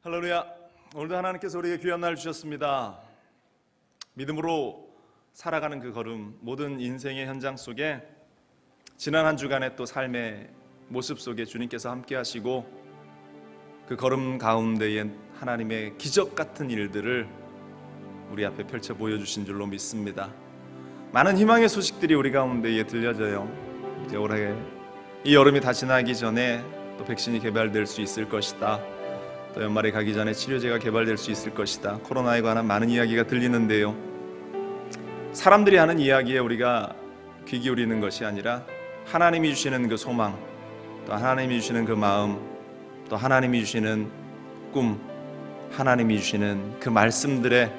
할렐루야. 오늘도 하나님께서 우리에게 귀한 날 주셨습니다. 믿음으로 살아가는 그 걸음, 모든 인생의 현장 속에 지난 한 주간의 또 삶의 모습 속에 주님께서 함께 하시고 그 걸음 가운데에 하나님의 기적 같은 일들을 우리 앞에 펼쳐 보여주신 줄로 믿습니다. 많은 희망의 소식들이 우리 가운데에 들려져요. 이제 올해 이 여름이 다 지나기 전에 또 백신이 개발될 수 있을 것이다. 또 연말에 가기 전에 치료제가 개발될 수 있을 것이다. 코로나에 관한 많은 이야기가 들리는데요, 사람들이 하는 이야기에 우리가 귀 기울이는 것이 아니라 하나님이 주시는 그 소망, 또 하나님이 주시는 그 마음, 또 하나님이 주시는 꿈, 하나님이 주시는 그 말씀들에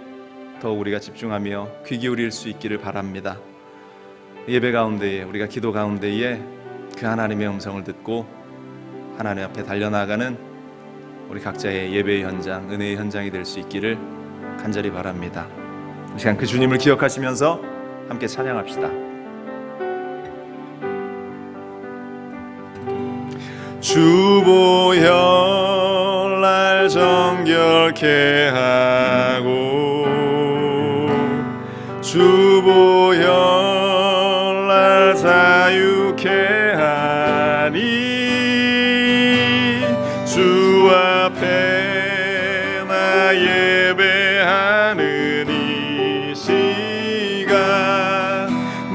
더 우리가 집중하며 귀 기울일 수 있기를 바랍니다. 예배 가운데에, 우리가 기도 가운데에 그 하나님의 음성을 듣고 하나님 앞에 달려나가는 우리 각자의 예배의 현장, 은혜의 현장이 될 수 있기를 간절히 바랍니다. 이 시간 그 주님을 기억하시면서 함께 찬양합시다. 주보혈 날 정결케 하고 주보혈 날 자유케 하니 주 앞에 나 예배하는 이 시간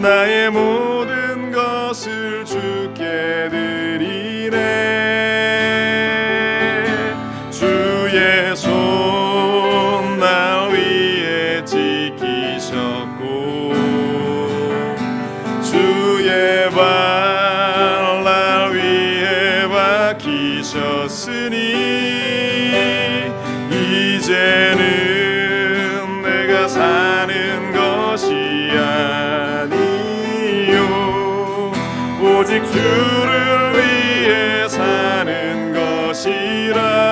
나의 모든 것을 주께 드리네. 주의 손 날 위에 지키셨고 주의 발 날 위에 박히셨으니 이제는 내가 사는 것이 아니요 오직 주를 위해 사는 것이라.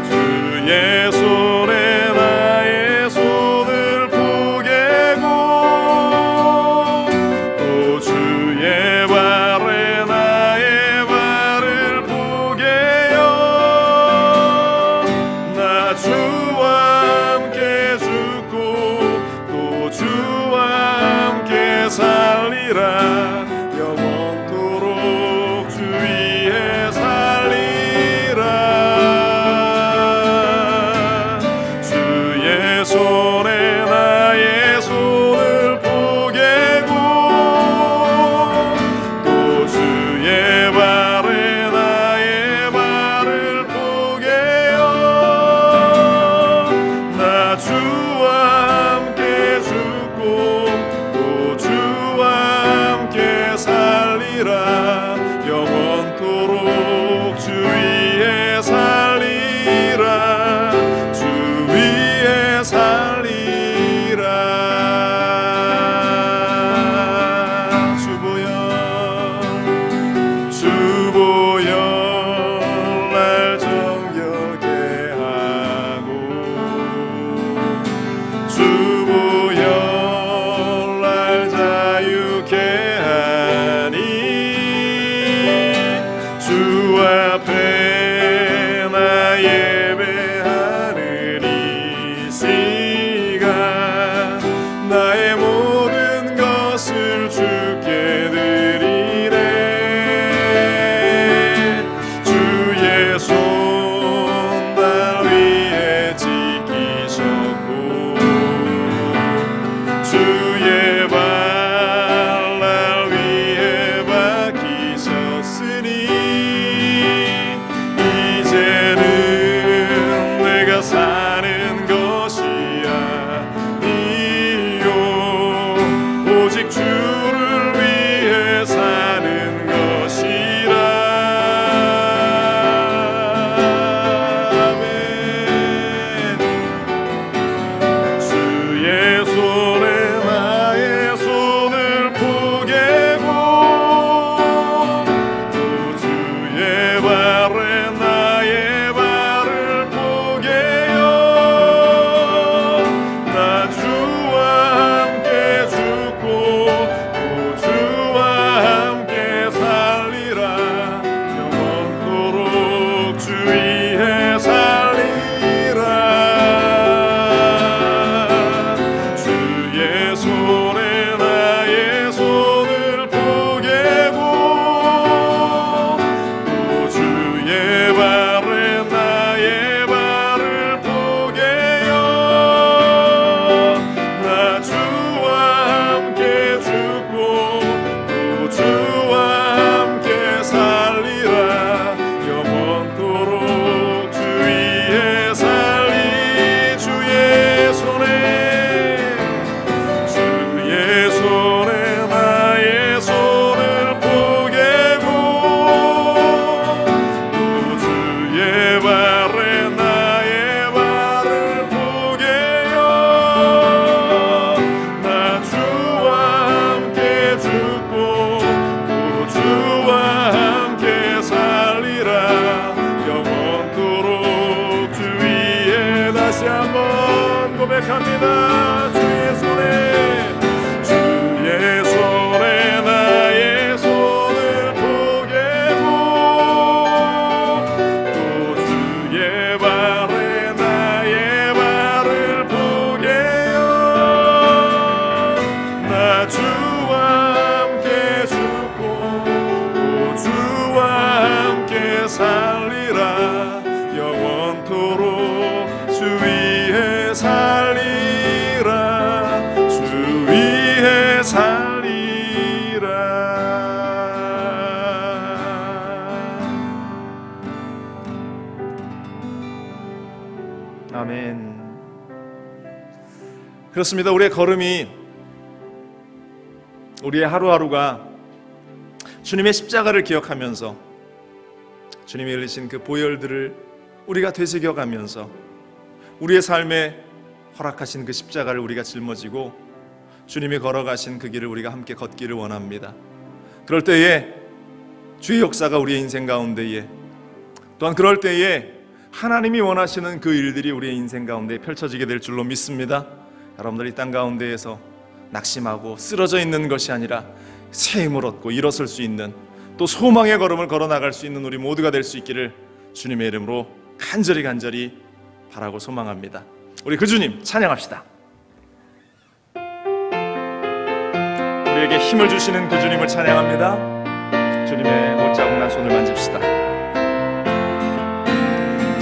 주의 손에 나의 손을 포개고 또 주의 발에 나의 발을 포개요. 나 주와 함께 죽고 또 주와 함께 살리라. 영원토록 주 위에 살리라. 주의 손에 나의 손을 포개고 또 주의 발에 나의 발을 포개요. 나 주와 함께 죽고 또 주와 함께 살리라. 영원토록 주 위에 살리라. 주 위에 살리라. 한번 고백합니다. 주의 손에 나의 손을 포개고 또 주의 발에 나의 발을 포개어 나 주와 함께 죽고 또 주와 함께 살리라 영원토록 주 위에 살리라 주 위에 살리라. 아멘. 그렇습니다. 우리의 걸음이, 우리의 하루하루가 주님의 십자가를 기억하면서 주님이 흘리신 그 보혈들을 우리가 되새겨가면서 우리의 삶에 허락하신 그 십자가를 우리가 짊어지고 주님이 걸어가신 그 길을 우리가 함께 걷기를 원합니다. 그럴 때에 주의 역사가 우리의 인생 가운데에, 또한 그럴 때에 하나님이 원하시는 그 일들이 우리의 인생 가운데 펼쳐지게 될 줄로 믿습니다. 여러분들 이 땅 가운데에서 낙심하고 쓰러져 있는 것이 아니라 새 힘을 얻고 일어설 수 있는, 또 소망의 걸음을 걸어 나갈 수 있는 우리 모두가 될 수 있기를 주님의 이름으로 간절히 바라고 소망합니다. 우리 그 주님 찬양합시다. 우리에게 힘을 주시는 그 주님을 찬양합니다. 주님의 못자국난 손을 만집시다.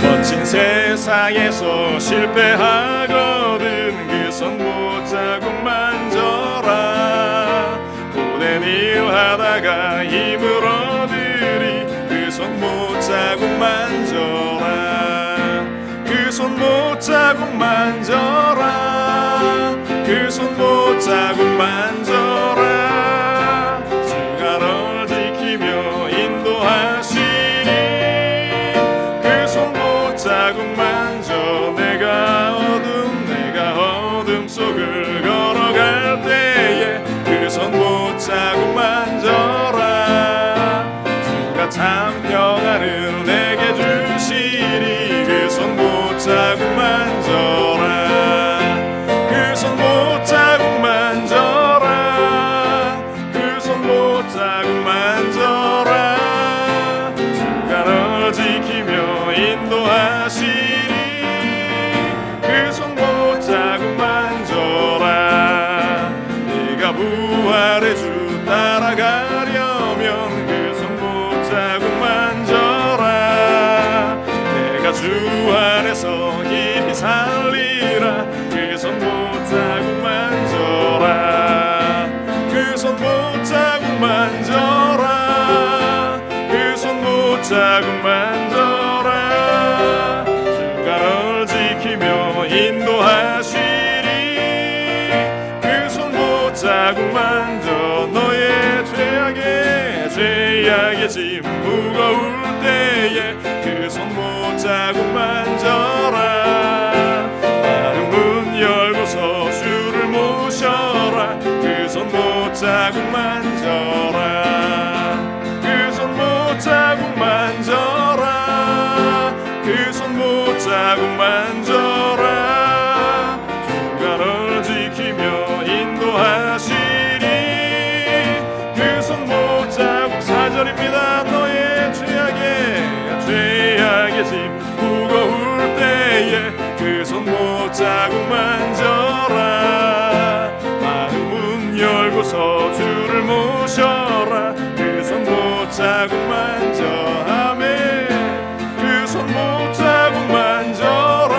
거친 세상에서 실패하거든 그 손 못자국 만져라. 오랜 일 하다가 힘을 얻으리 그 손 못자국 만져라. 그 손 못자국 만져라. 그 손 못자국 만져라. 주가 널 지키며 인도하시니 그 손 못자국 만져. 내가 어둠 속을 걸어갈 때에 그 손 못자국 만져라. 주가 참 평안을 내게 주시니 그 손 못자국 만져라. 그 손 못자국 만져라. 그 손 못자국 만져라. 주가 널 지키며 인도하시니 그 손 못자국 만져라. 네가 부활의 주 따라가려면 그 손 못자국 만져라. 내가 주 안에서 깊이 살리라. 그 손 못자국 만져라. 그 손 못자국 만져라. 그 손 못자국 만져라. 주가 널 지키며 인도하시니 그 손 못자국 만져. 너의 죄악의 짐 무거울 때에 그 손 못자국 만져라. 마른 문 열고서 주를 모셔라. 그 손 못자국 만져라. 그 손 못자국 만져라. 그 손 못자국 만져라. 주가 널 지키며 인도하시니 그 손 못자국. 4절입니다. 너의 죄악의 짐 무거울 때에 그 손 못자국 만져라. 마음 문 열고서 주를 모셔라. 그 손 못자국 만져. 아멘. 그 손 못자국 만져라.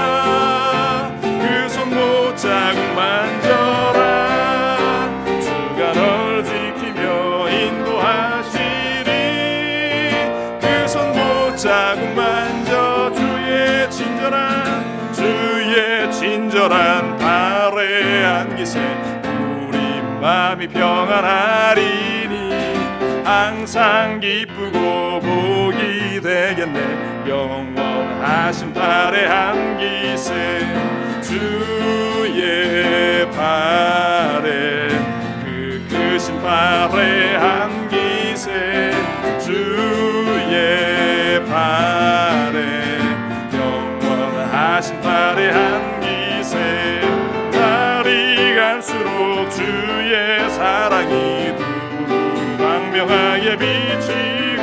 그 손 못자국 만져라. 주가 널 지키며 인도하시니 그 손 못자국 만져. 주의 친절한 발에 안기세 우리 마음이 평안하리니 항상 기쁘고 복이 되겠네. 영원하신 발에 안기세 주의 발에 그 크신 발에 안기세 주의 발에 영원하신 발에 안기세 사랑이 두루 광명하게 비치고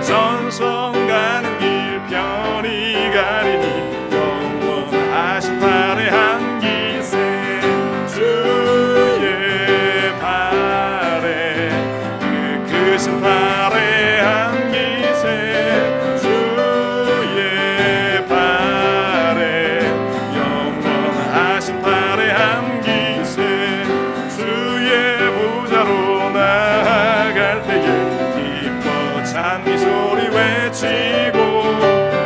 전성 가는 길 편히 가리니 영원하신 발의 한기세 주의 발에 그 크신 발의 한기세 주의 발에 영원하신 발의 한기세 주의 보좌로 나아갈 때에 기뻐 찬미 소리 외치고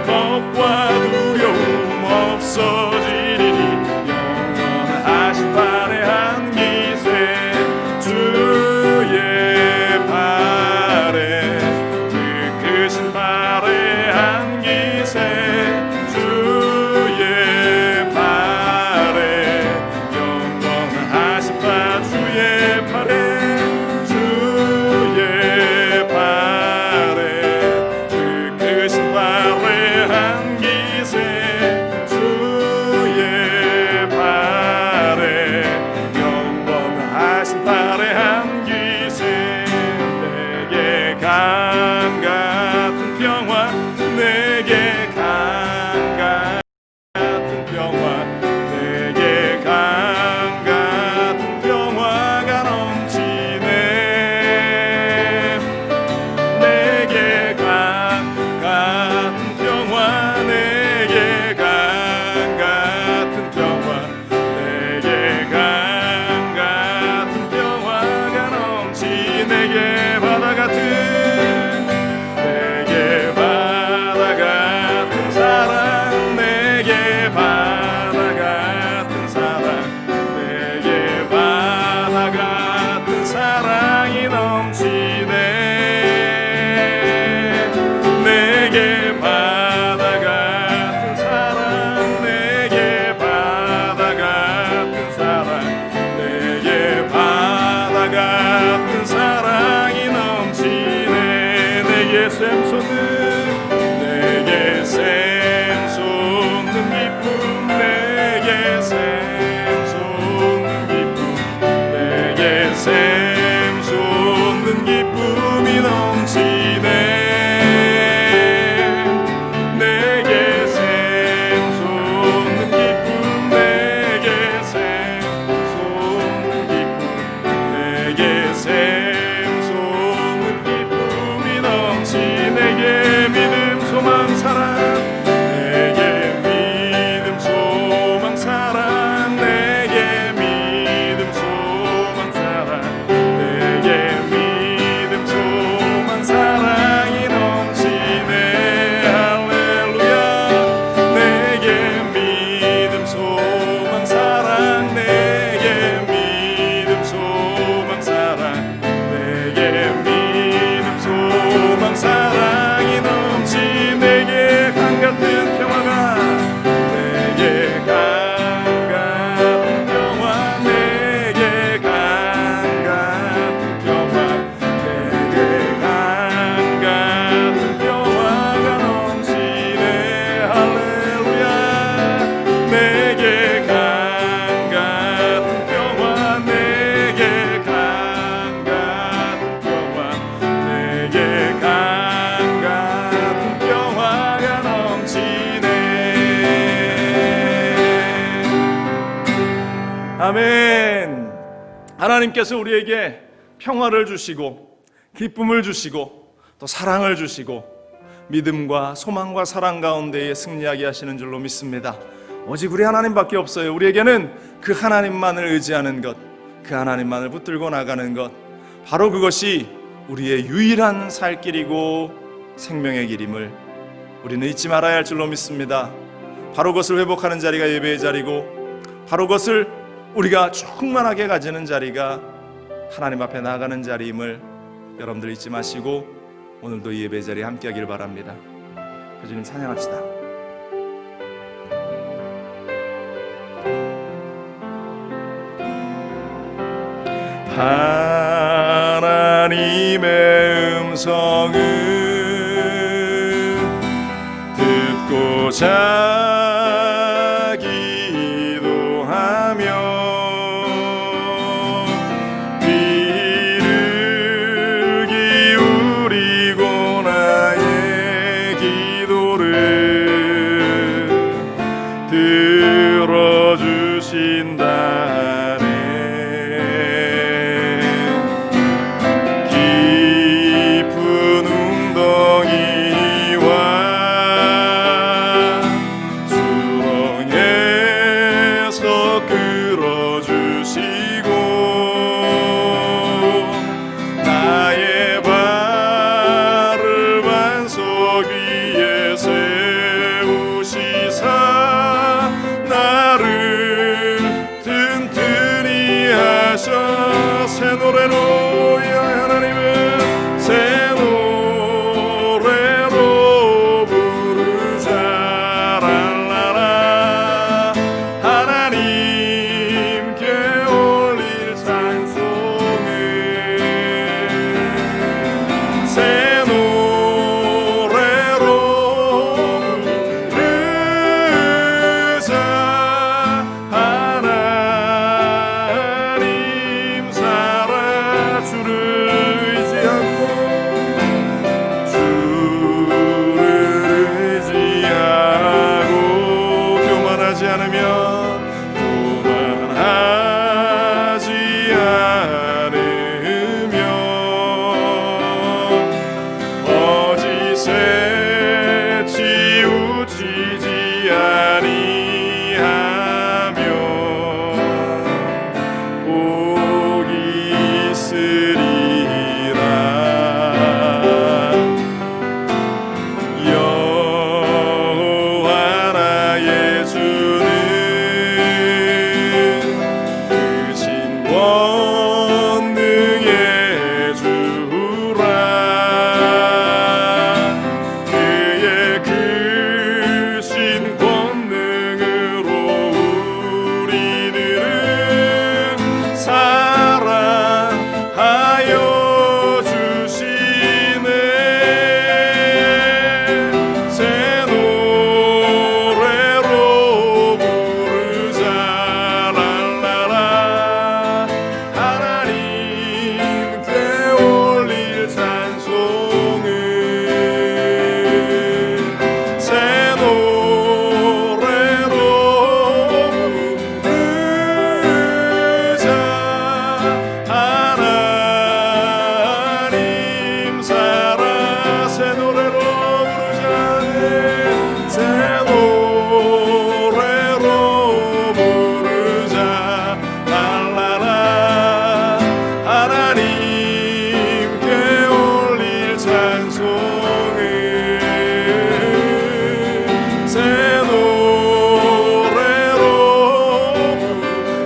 겁과 두려움 없어지리니 영원하신 발의 한기세 주의 발에 그 크신 발의 한기세 주의 발에 영원하신 발 주의 발에 주의 발에 그 크신 발의 한기세 주의 발에 영원하신 발의 한기세 내게 강 같은 평화 내게 강 같은 평화 내게 강 같은 평화가 넘치네 내게 강 같은 평화 내게 강 같은 평화 내게 강 같은 평화가 넘치 내게 바다 같은 내게 바다 같은 사랑 내게 바다 같은 사랑 내게 바다 같은 사랑이 넘치네 내게 바다 같은 사랑 내게 바다 같은 사랑 내게 바다 같은 사랑이 넘치네 내게 샘솟는 내게 샘솟는 기쁨 내게 샘솟는 기쁨 내게 샘솟는 기쁨이 넘치네 내게 샘솟는 기쁨 내게 샘솟는 기쁨 내게 샘솟는 기쁨이 넘치 내게 믿음 소망 사랑 내게 믿음 소망 사랑 내게 믿음 소망 사랑 내게 믿음 소망 사랑이 넘치네 할렐루야 내게 믿음 소망 사랑 내게 믿음 소망 사랑 내게 믿음 소망 사랑이 넘치 내게 강 같은 평화가 내게 강 같은 평화 내게 강 같은 평화 내게 강 같은 평화가 넘치네 할렐루야 내게 강 같은 평화 내게 강 같은 평화 내게 강 같은 평화가 넘치네 아멘. 하나님께서 우리에게 평화를 주시고 기쁨을 주시고 또 사랑을 주시고 믿음과 소망과 사랑 가운데에 승리하게 하시는 줄로 믿습니다. 오직 우리 하나님밖에 없어요. 우리에게는 그 하나님만을 의지하는 것, 그 하나님만을 붙들고 나가는 것, 바로 그것이 우리의 유일한 살 길이고 생명의 길임을 우리는 잊지 말아야 할 줄로 믿습니다. 바로 그것을 회복하는 자리가 예배의 자리고 바로 그것을 우리가 충만하게 가지는 자리가 하나님 앞에 나아가는 자리임을 여러분들 잊지 마시고 오늘도 이 예배 자리에 함께 하길 바랍니다. 그 주님 찬양합시다. 하나님의 음성을 듣고자 기도하며 주신다네. 깊은 웅덩이와 수렁에서 끌어주시고 나의 발을 반석 위에 세우시사 나를 튼튼히 하셔. 새 노래로 하나님은 새 노래로 부르자. 랄라라 하나님께 올릴 찬송을 새 노래로 부르자. 하나님 살아 주를 의지하고 교만하지 않으면 거짓에 치우치지 아니하며 복이 있으리라. 여호와 나의 주는 크신 권능의 주라. 그의 크신 권능으로 우리들은 사랑하여 주시네. 새 노래로 부르자. 랄라라 하나님께 올릴 찬송을 새 노래로 부르자. 하나님 살아 새 노래로 부르자. 새 노래로 부르자. 랄라라 하나님께 올릴 찬송을 새 노래로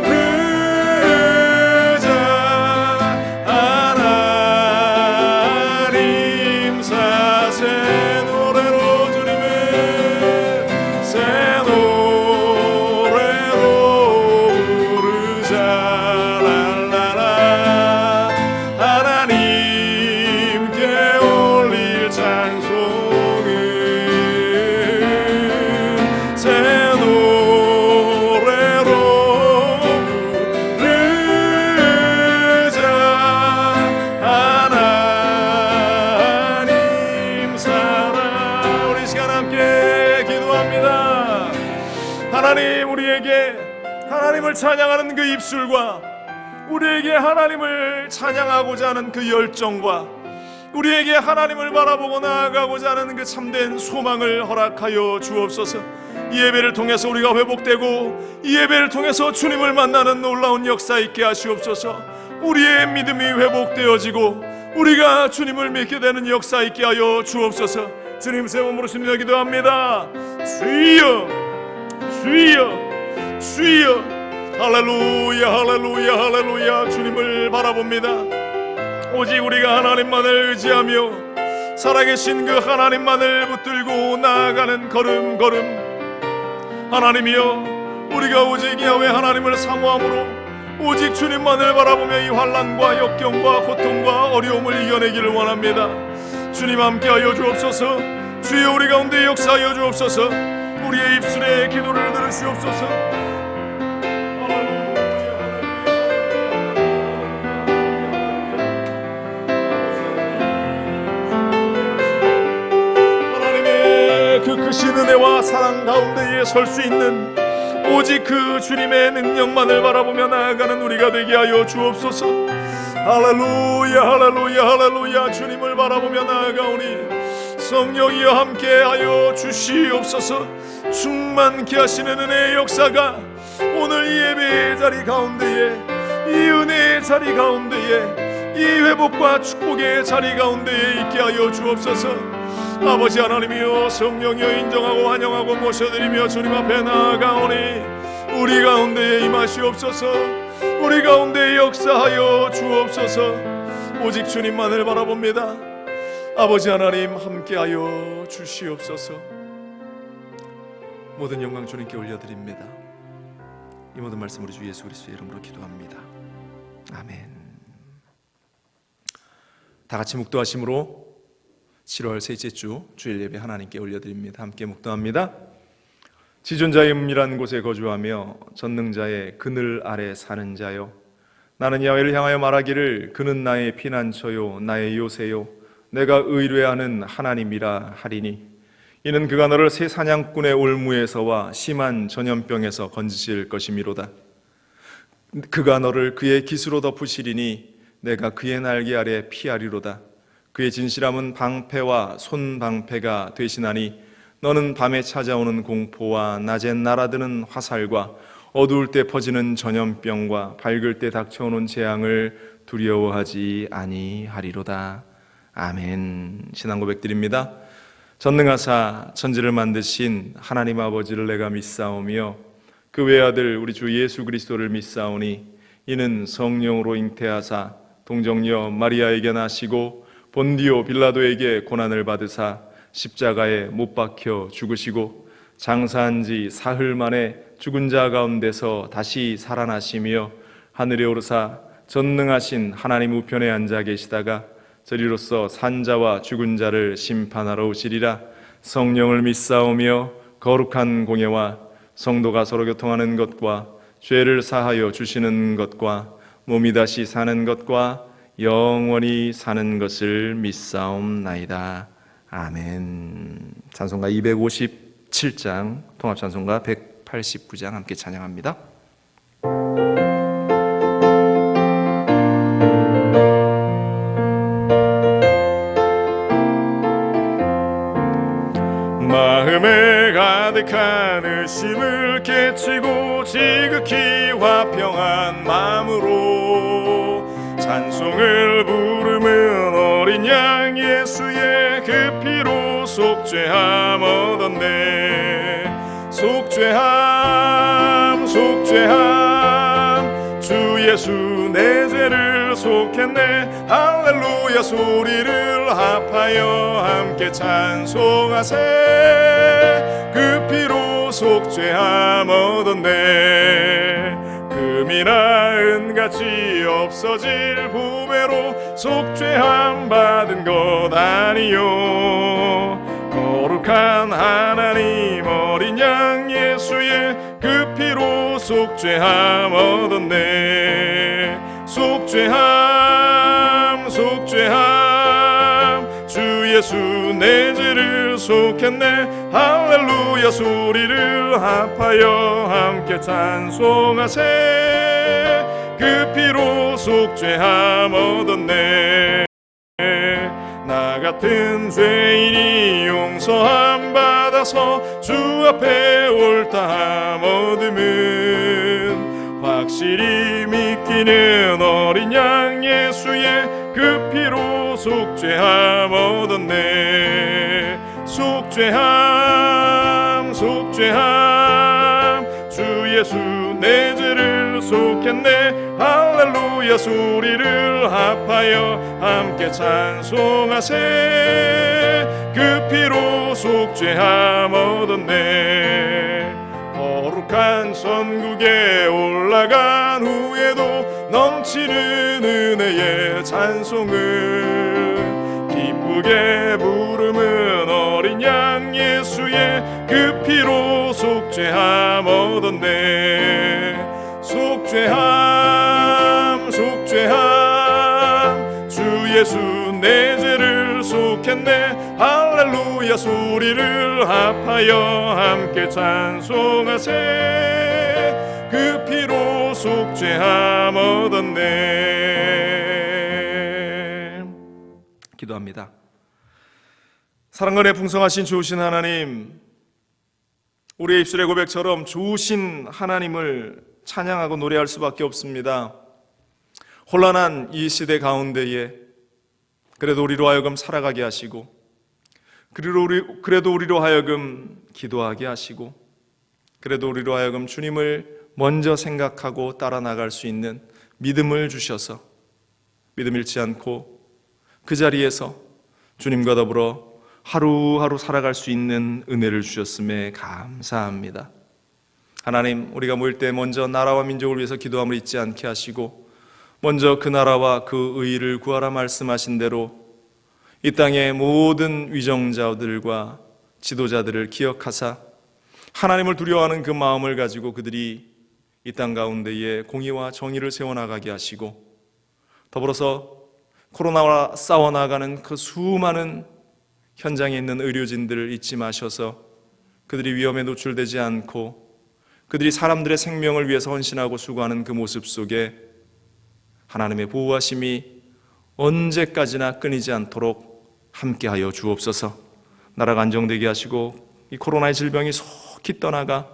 부르자. 하나님 새 노래로 주님의 새 노래로 부르자. 랄라라 하나님께 올릴 찬송을 새 노래로 부르자. 하나님 살아. 우리 시간 함께 기도합니다. 하나님, 우리에게 하나님을 찬양하는 그 입술과 우리에게 하나님을 찬양하고자 하는 그 열정과 우리에게 하나님을 바라보고 나아가고자 하는 그 참된 소망을 허락하여 주옵소서. 이 예배를 통해서 우리가 회복되고 이 예배를 통해서 주님을 만나는 놀라운 역사 있게 하시옵소서. 우리의 믿음이 회복되어지고 우리가 주님을 믿게 되는 역사 있게 하여 주옵소서. 주님 새 몸으로 심려 기도합니다. 주여 주여 주여. 할렐루야 할렐루야 할렐루야. 주님을 바라봅니다. 오직 우리가 하나님만을 의지하며 살아계신 그 하나님만을 붙들고 나아가는 걸음걸음. 하나님이여, 우리가 오직 야훼 하나님을 사모함으로 오직 주님만을 바라보며 이 환난과 역경과 고통과 어려움을 이겨내기를 원합니다. 주님 함께하여 주옵소서. 주여 우리 가운데 역사하여 주옵소서. 우리의 입술에 기도를 들으시옵소서. 하나님의 그 크신 은혜와 사랑 가운데에 설 수 있는 오직 그 주님의 능력만을 바라보며 나아가는 우리가 되게 하여 주옵소서. 할렐루야 할렐루야 할렐루야. 주님을 바라보며 나아가오니 성령이여 함께하여 주시옵소서. 충만케 하시는 은혜의 역사가 오늘 이 예배의 자리 가운데에, 이 은혜의 자리 가운데에, 이 회복과 축복의 자리 가운데에 있게 하여 주옵소서. 아버지 하나님이여, 성령이여 인정하고 환영하고 모셔드리며 주님 앞에 나아가오니 우리 가운데에 임하시옵소서. 우리 가운데에 역사하여 주옵소서. 오직 주님만을 바라봅니다. 아버지 하나님 함께하여 주시옵소서. 모든 영광 주님께 올려드립니다. 이 모든 말씀 우리 주 예수 그리스도의 이름으로 기도합니다. 아멘. 다 같이 묵도하심으로 7월 셋째 주 주일 예배 하나님께 올려드립니다. 함께 묵도합니다. 지존자의 은밀한 곳에 거주하며 전능자의 그늘 아래 사는 자여, 나는 야훼를 향하여 말하기를 그는 나의 피난처요 나의 요새요 내가 의뢰하는 하나님이라 하리니, 이는 그가 너를 새 사냥꾼의 올무에서와 심한 전염병에서 건지실 것이미로다. 그가 너를 그의 깃으로 덮으시리니 내가 그의 날개 아래 피하리로다. 그의 진실함은 방패와 손방패가 되시나니 너는 밤에 찾아오는 공포와 낮에 날아드는 화살과 어두울 때 퍼지는 전염병과 밝을 때 닥쳐오는 재앙을 두려워하지 아니하리로다. 아멘. 신앙 고백드립니다. 전능하사 천지를 만드신 하나님 아버지를 내가 믿사오며 그 외아들 우리 주 예수 그리스도를 믿사오니, 이는 성령으로 잉태하사 동정녀 마리아에게 나시고 본디오 빌라도에게 고난을 받으사 십자가에 못 박혀 죽으시고 장사한 지 사흘 만에 죽은 자 가운데서 다시 살아나시며 하늘에 오르사 전능하신 하나님 우편에 앉아 계시다가 저리로서 산자와 죽은 자를 심판하러 오시리라. 성령을 믿사오며 거룩한 공예와 성도가 서로 교통하는 것과 죄를 사하여 주시는 것과 몸이 다시 사는 것과 영원히 사는 것을 믿사옵나이다. 아멘. 찬송가 257장, 통합찬송가 189장 함께 찬양합니다. 마음에 가득한 의심을 깨치고 지극히 화평한 마음으로 찬송을 부르는 어린 양 예수의 그 피로 속죄함 얻었네. 속죄함 속죄함 주 예수 내 죄를 속했네. 할렐루야 소리를 합하여 함께 찬송하세. 그 피로 속죄함 얻었네. 금이나 은같이 없어질 부배로 속죄함 받은 것 아니요. 거룩한 하나님 어린 양 예수의 그 피로 속죄함 얻었네. 속죄함 속죄함 주 예수 내 죄를 속했네. 할렐루야 소리를 합하여 함께 찬송하세. 그 피로 속죄함 얻었네. 나 같은 죄인이 용서함 받아서 주 앞에 옳다함 얻음은 확실히 믿기는 어린 양 예수의 그 피로 속죄함 얻었네. 속죄함 속죄함 주 예수 내 죄를 속했네. 할렐루야 소리를 합하여 함께 찬송하세. 그 피로 속죄함 얻었네. 거룩한 천국에 올라간 후에도 넘치는 은혜의 찬송을 기쁘게 부르는 어린 양 예수의 그 피로 속죄함 얻었네. 속죄함 속죄함 주 예수 내 죄를 속했네. 할렐루야 소리를 합하여 함께 찬송하세. 피로 속죄함 얻었네. 기도합니다. 사랑과 은혜 풍성하신 좋으신 하나님, 우리의 입술의 고백처럼 좋으신 하나님을 찬양하고 노래할 수밖에 없습니다. 혼란한 이 시대 가운데에 그래도 우리로 하여금 살아가게 하시고, 그래도 우리로 하여금 기도하게 하시고, 그래도 우리로 하여금 주님을 먼저 생각하고 따라 나갈 수 있는 믿음을 주셔서 믿음 잃지 않고 그 자리에서 주님과 더불어 하루하루 살아갈 수 있는 은혜를 주셨음에 감사합니다. 하나님, 우리가 모일 때 먼저 나라와 민족을 위해서 기도함을 잊지 않게 하시고, 먼저 그 나라와 그 의를 구하라 말씀하신 대로 이 땅의 모든 위정자들과 지도자들을 기억하사 하나님을 두려워하는 그 마음을 가지고 그들이 이 땅 가운데에 공의와 정의를 세워나가게 하시고, 더불어서 코로나와 싸워나가는 그 수많은 현장에 있는 의료진들을 잊지 마셔서 그들이 위험에 노출되지 않고 그들이 사람들의 생명을 위해서 헌신하고 수고하는 그 모습 속에 하나님의 보호하심이 언제까지나 끊이지 않도록 함께하여 주옵소서. 나라가 안정되게 하시고 이 코로나의 질병이 속히 떠나가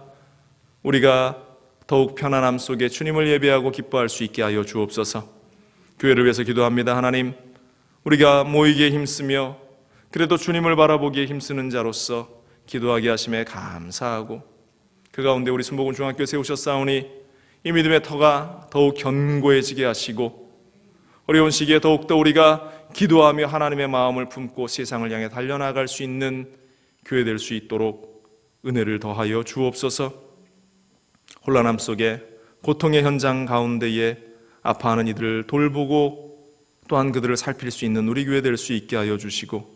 우리가 더욱 편안함 속에 주님을 예배하고 기뻐할 수 있게 하여 주옵소서. 교회를 위해서 기도합니다. 하나님, 우리가 모이기에 힘쓰며 그래도 주님을 바라보기에 힘쓰는 자로서 기도하게 하심에 감사하고, 그 가운데 우리 순복음 중학교 세우셨사오니 이 믿음의 터가 더욱 견고해지게 하시고, 어려운 시기에 더욱더 우리가 기도하며 하나님의 마음을 품고 세상을 향해 달려나갈 수 있는 교회 될 수 있도록 은혜를 더하여 주옵소서. 혼란함 속에 고통의 현장 가운데에 아파하는 이들을 돌보고 또한 그들을 살필 수 있는 우리 교회 될 수 있게 하여 주시고,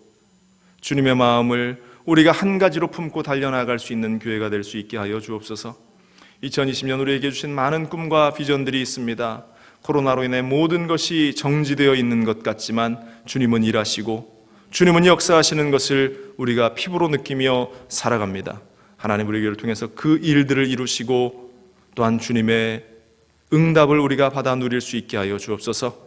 주님의 마음을 우리가 한 가지로 품고 달려나갈 수 있는 교회가 될 수 있게 하여 주옵소서. 2020년 우리에게 주신 많은 꿈과 비전들이 있습니다. 코로나로 인해 모든 것이 정지되어 있는 것 같지만 주님은 일하시고 주님은 역사하시는 것을 우리가 피부로 느끼며 살아갑니다. 하나님, 우리 교회를 통해서 그 일들을 이루시고 또한 주님의 응답을 우리가 받아 누릴 수 있게 하여 주옵소서.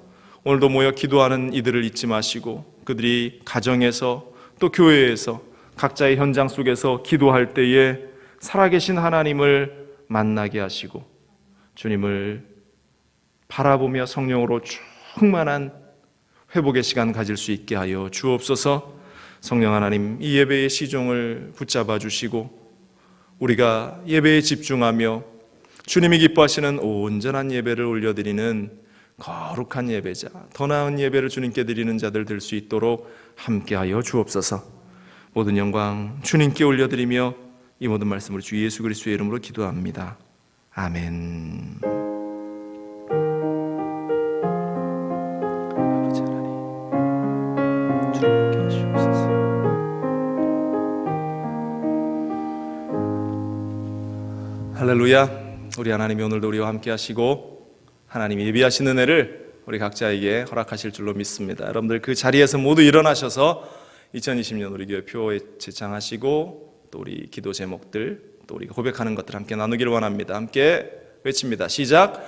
오늘도 모여 기도하는 이들을 잊지 마시고 그들이 가정에서 또 교회에서 각자의 현장 속에서 기도할 때에 살아계신 하나님을 만나게 하시고 주님을 바라보며 성령으로 충만한 회복의 시간 가질 수 있게 하여 주옵소서. 성령 하나님, 이 예배의 시종을 붙잡아 주시고 우리가 예배에 집중하며 주님이 기뻐하시는 온전한 예배를 올려드리는 거룩한 예배자, 더 나은 예배를 주님께 드리는 자들 될 수 있도록 함께하여 주옵소서. 모든 영광 주님께 올려드리며 이 모든 말씀을 주 예수 그리스도의 이름으로 기도합니다. 아멘. 아버지 하나님, 주님 함께 하시옵소서. 할렐루야. 우리 하나님이 오늘도 우리와 함께 하시고 하나님이 예비하신 은혜를 우리 각자에게 허락하실 줄로 믿습니다. 여러분들 그 자리에서 모두 일어나셔서 2020년 우리 교회 표에 제창하시고 또 우리 기도 제목들 또 우리가 고백하는 것들 함께 나누기를 원합니다. 함께 외칩니다. 시작.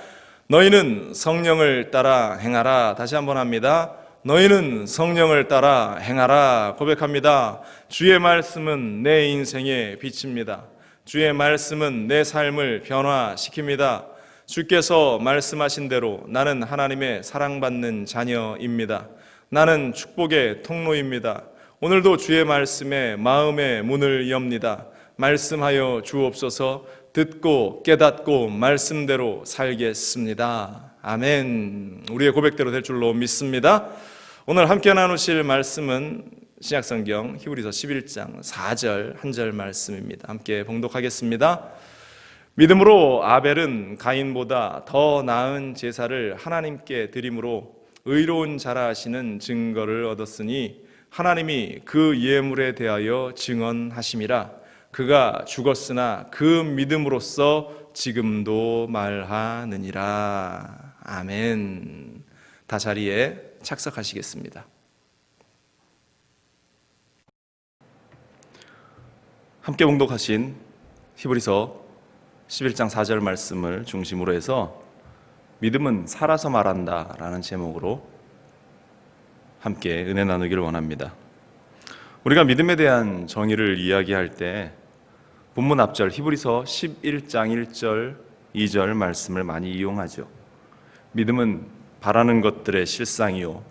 너희는 성령을 따라 행하라. 다시 한번 합니다. 너희는 성령을 따라 행하라. 고백합니다. 주의 말씀은 내 인생의 빛입니다. 주의 말씀은 내 삶을 변화시킵니다. 주께서 말씀하신 대로 나는 하나님의 사랑받는 자녀입니다. 나는 축복의 통로입니다. 오늘도 주의 말씀에 마음의 문을 엽니다. 말씀하여 주옵소서. 듣고 깨닫고 말씀대로 살겠습니다. 아멘. 우리의 고백대로 될 줄로 믿습니다. 오늘 함께 나누실 말씀은 신약성경 히브리서 11장 4절 한 절 말씀입니다. 함께 봉독하겠습니다. 믿음으로 아벨은 가인보다 더 나은 제사를 하나님께 드림으로 의로운 자라 하시는 증거를 얻었으니 하나님이 그 예물에 대하여 증언하심이라. 그가 죽었으나 그 믿음으로써 지금도 말하느니라. 아멘. 다 자리에 착석하시겠습니다. 함께 봉독하신 히브리서 11장 4절 말씀을 중심으로 해서 믿음은 살아서 말한다 라는 제목으로 함께 은혜 나누기를 원합니다. 우리가 믿음에 대한 정의를 이야기할 때 본문 앞절 히브리서 11장 1절 2절 말씀을 많이 이용하죠. 믿음은 바라는 것들의 실상이요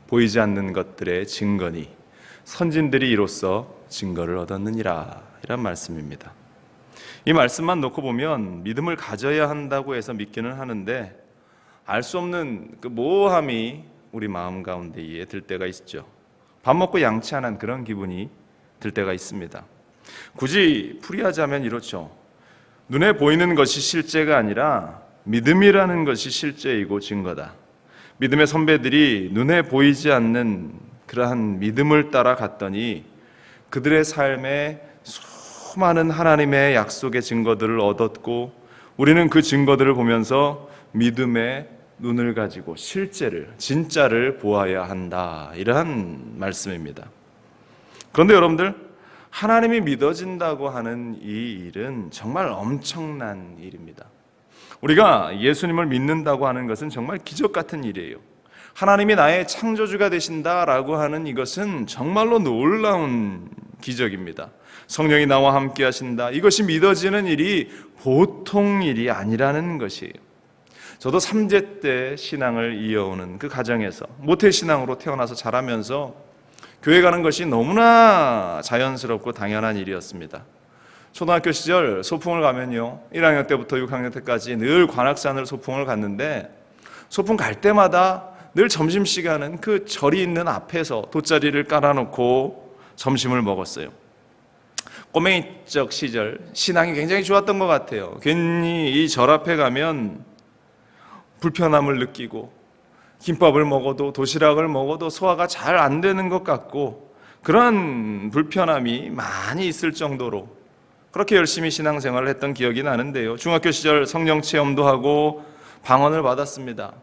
보이지 않는 것들의 증거니 선진들이 이로써 증거를 얻었느니라, 이란 말씀입니다. 이 말씀만 놓고 보면 믿음을 가져야 한다고 해서 믿기는 하는데 알 수 없는 그 모호함이 우리 마음 가운데에 들 때가 있죠. 밥 먹고 양치하는 그런 기분이 들 때가 있습니다. 굳이 풀이하자면 이렇죠. 눈에 보이는 것이 실제가 아니라 믿음이라는 것이 실제이고 증거다. 믿음의 선배들이 눈에 보이지 않는 그러한 믿음을 따라 갔더니 그들의 삶에 수많은 하나님의 약속의 증거들을 얻었고, 우리는 그 증거들을 보면서 믿음의 눈을 가지고 실제를, 진짜를 보아야 한다, 이러한 말씀입니다. 그런데 여러분들, 하나님이 믿어진다고 하는 이 일은 정말 엄청난 일입니다. 우리가 예수님을 믿는다고 하는 것은 정말 기적 같은 일이에요. 하나님이 나의 창조주가 되신다라고 하는 이것은 정말로 놀라운 기적입니다. 성령이 나와 함께 하신다, 이것이 믿어지는 일이 보통 일이 아니라는 것이에요. 저도 3제 때 신앙을 이어오는 그 가정에서 모태신앙으로 태어나서 자라면서 교회 가는 것이 너무나 자연스럽고 당연한 일이었습니다. 초등학교 시절 소풍을 가면요, 1학년 때부터 6학년 때까지 늘 관악산을 소풍을 갔는데, 소풍 갈 때마다 늘 점심시간은 그 절이 있는 앞에서 돗자리를 깔아놓고 점심을 먹었어요. 꼬맹이적 시절 신앙이 굉장히 좋았던 것 같아요. 괜히 이 절 앞에 가면 불편함을 느끼고 김밥을 먹어도 도시락을 먹어도 소화가 잘 안 되는 것 같고, 그런 불편함이 많이 있을 정도로 그렇게 열심히 신앙생활을 했던 기억이 나는데요. 중학교 시절 성령 체험도 하고 방언을 받았습니다.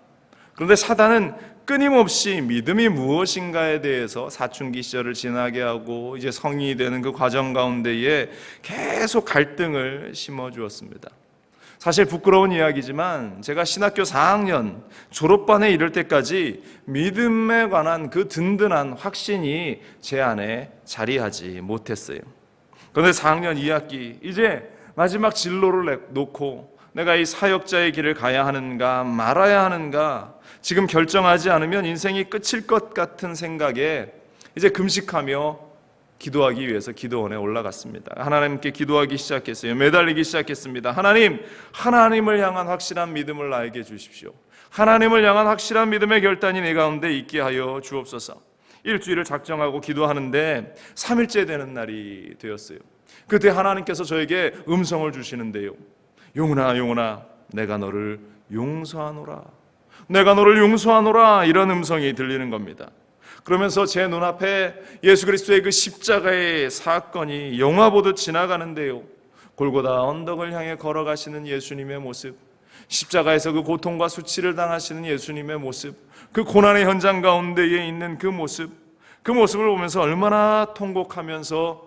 그런데 사단은 끊임없이 믿음이 무엇인가에 대해서 사춘기 시절을 지나게 하고 이제 성인이 되는 그 과정 가운데에 계속 갈등을 심어주었습니다. 사실 부끄러운 이야기지만 제가 신학교 4학년 졸업반에 이를 때까지 믿음에 관한 그 든든한 확신이 제 안에 자리하지 못했어요. 그런데 4학년 2학기 이제 마지막 진로를 놓고 내가 이 사역자의 길을 가야 하는가 말아야 하는가 지금 결정하지 않으면 인생이 끝일 것 같은 생각에 이제 금식하며 기도하기 위해서 기도원에 올라갔습니다. 하나님께 기도하기 시작했어요. 매달리기 시작했습니다. 하나님을 향한 확실한 믿음을 나에게 주십시오. 하나님을 향한 확실한 믿음의 결단이 내 가운데 있게 하여 주옵소서. 일주일을 작정하고 기도하는데 3일째 되는 날이 되었어요. 그때 하나님께서 저에게 음성을 주시는데요. 영훈아, 내가 너를 용서하노라. 내가 너를 용서하노라, 이런 음성이 들리는 겁니다. 그러면서 제 눈앞에 예수 그리스도의 그 십자가의 사건이 영화 보듯 지나가는데요. 골고다 언덕을 향해 걸어가시는 예수님의 모습, 십자가에서 그 고통과 수치를 당하시는 예수님의 모습, 그 고난의 현장 가운데에 있는 그 모습을 보면서 얼마나 통곡하면서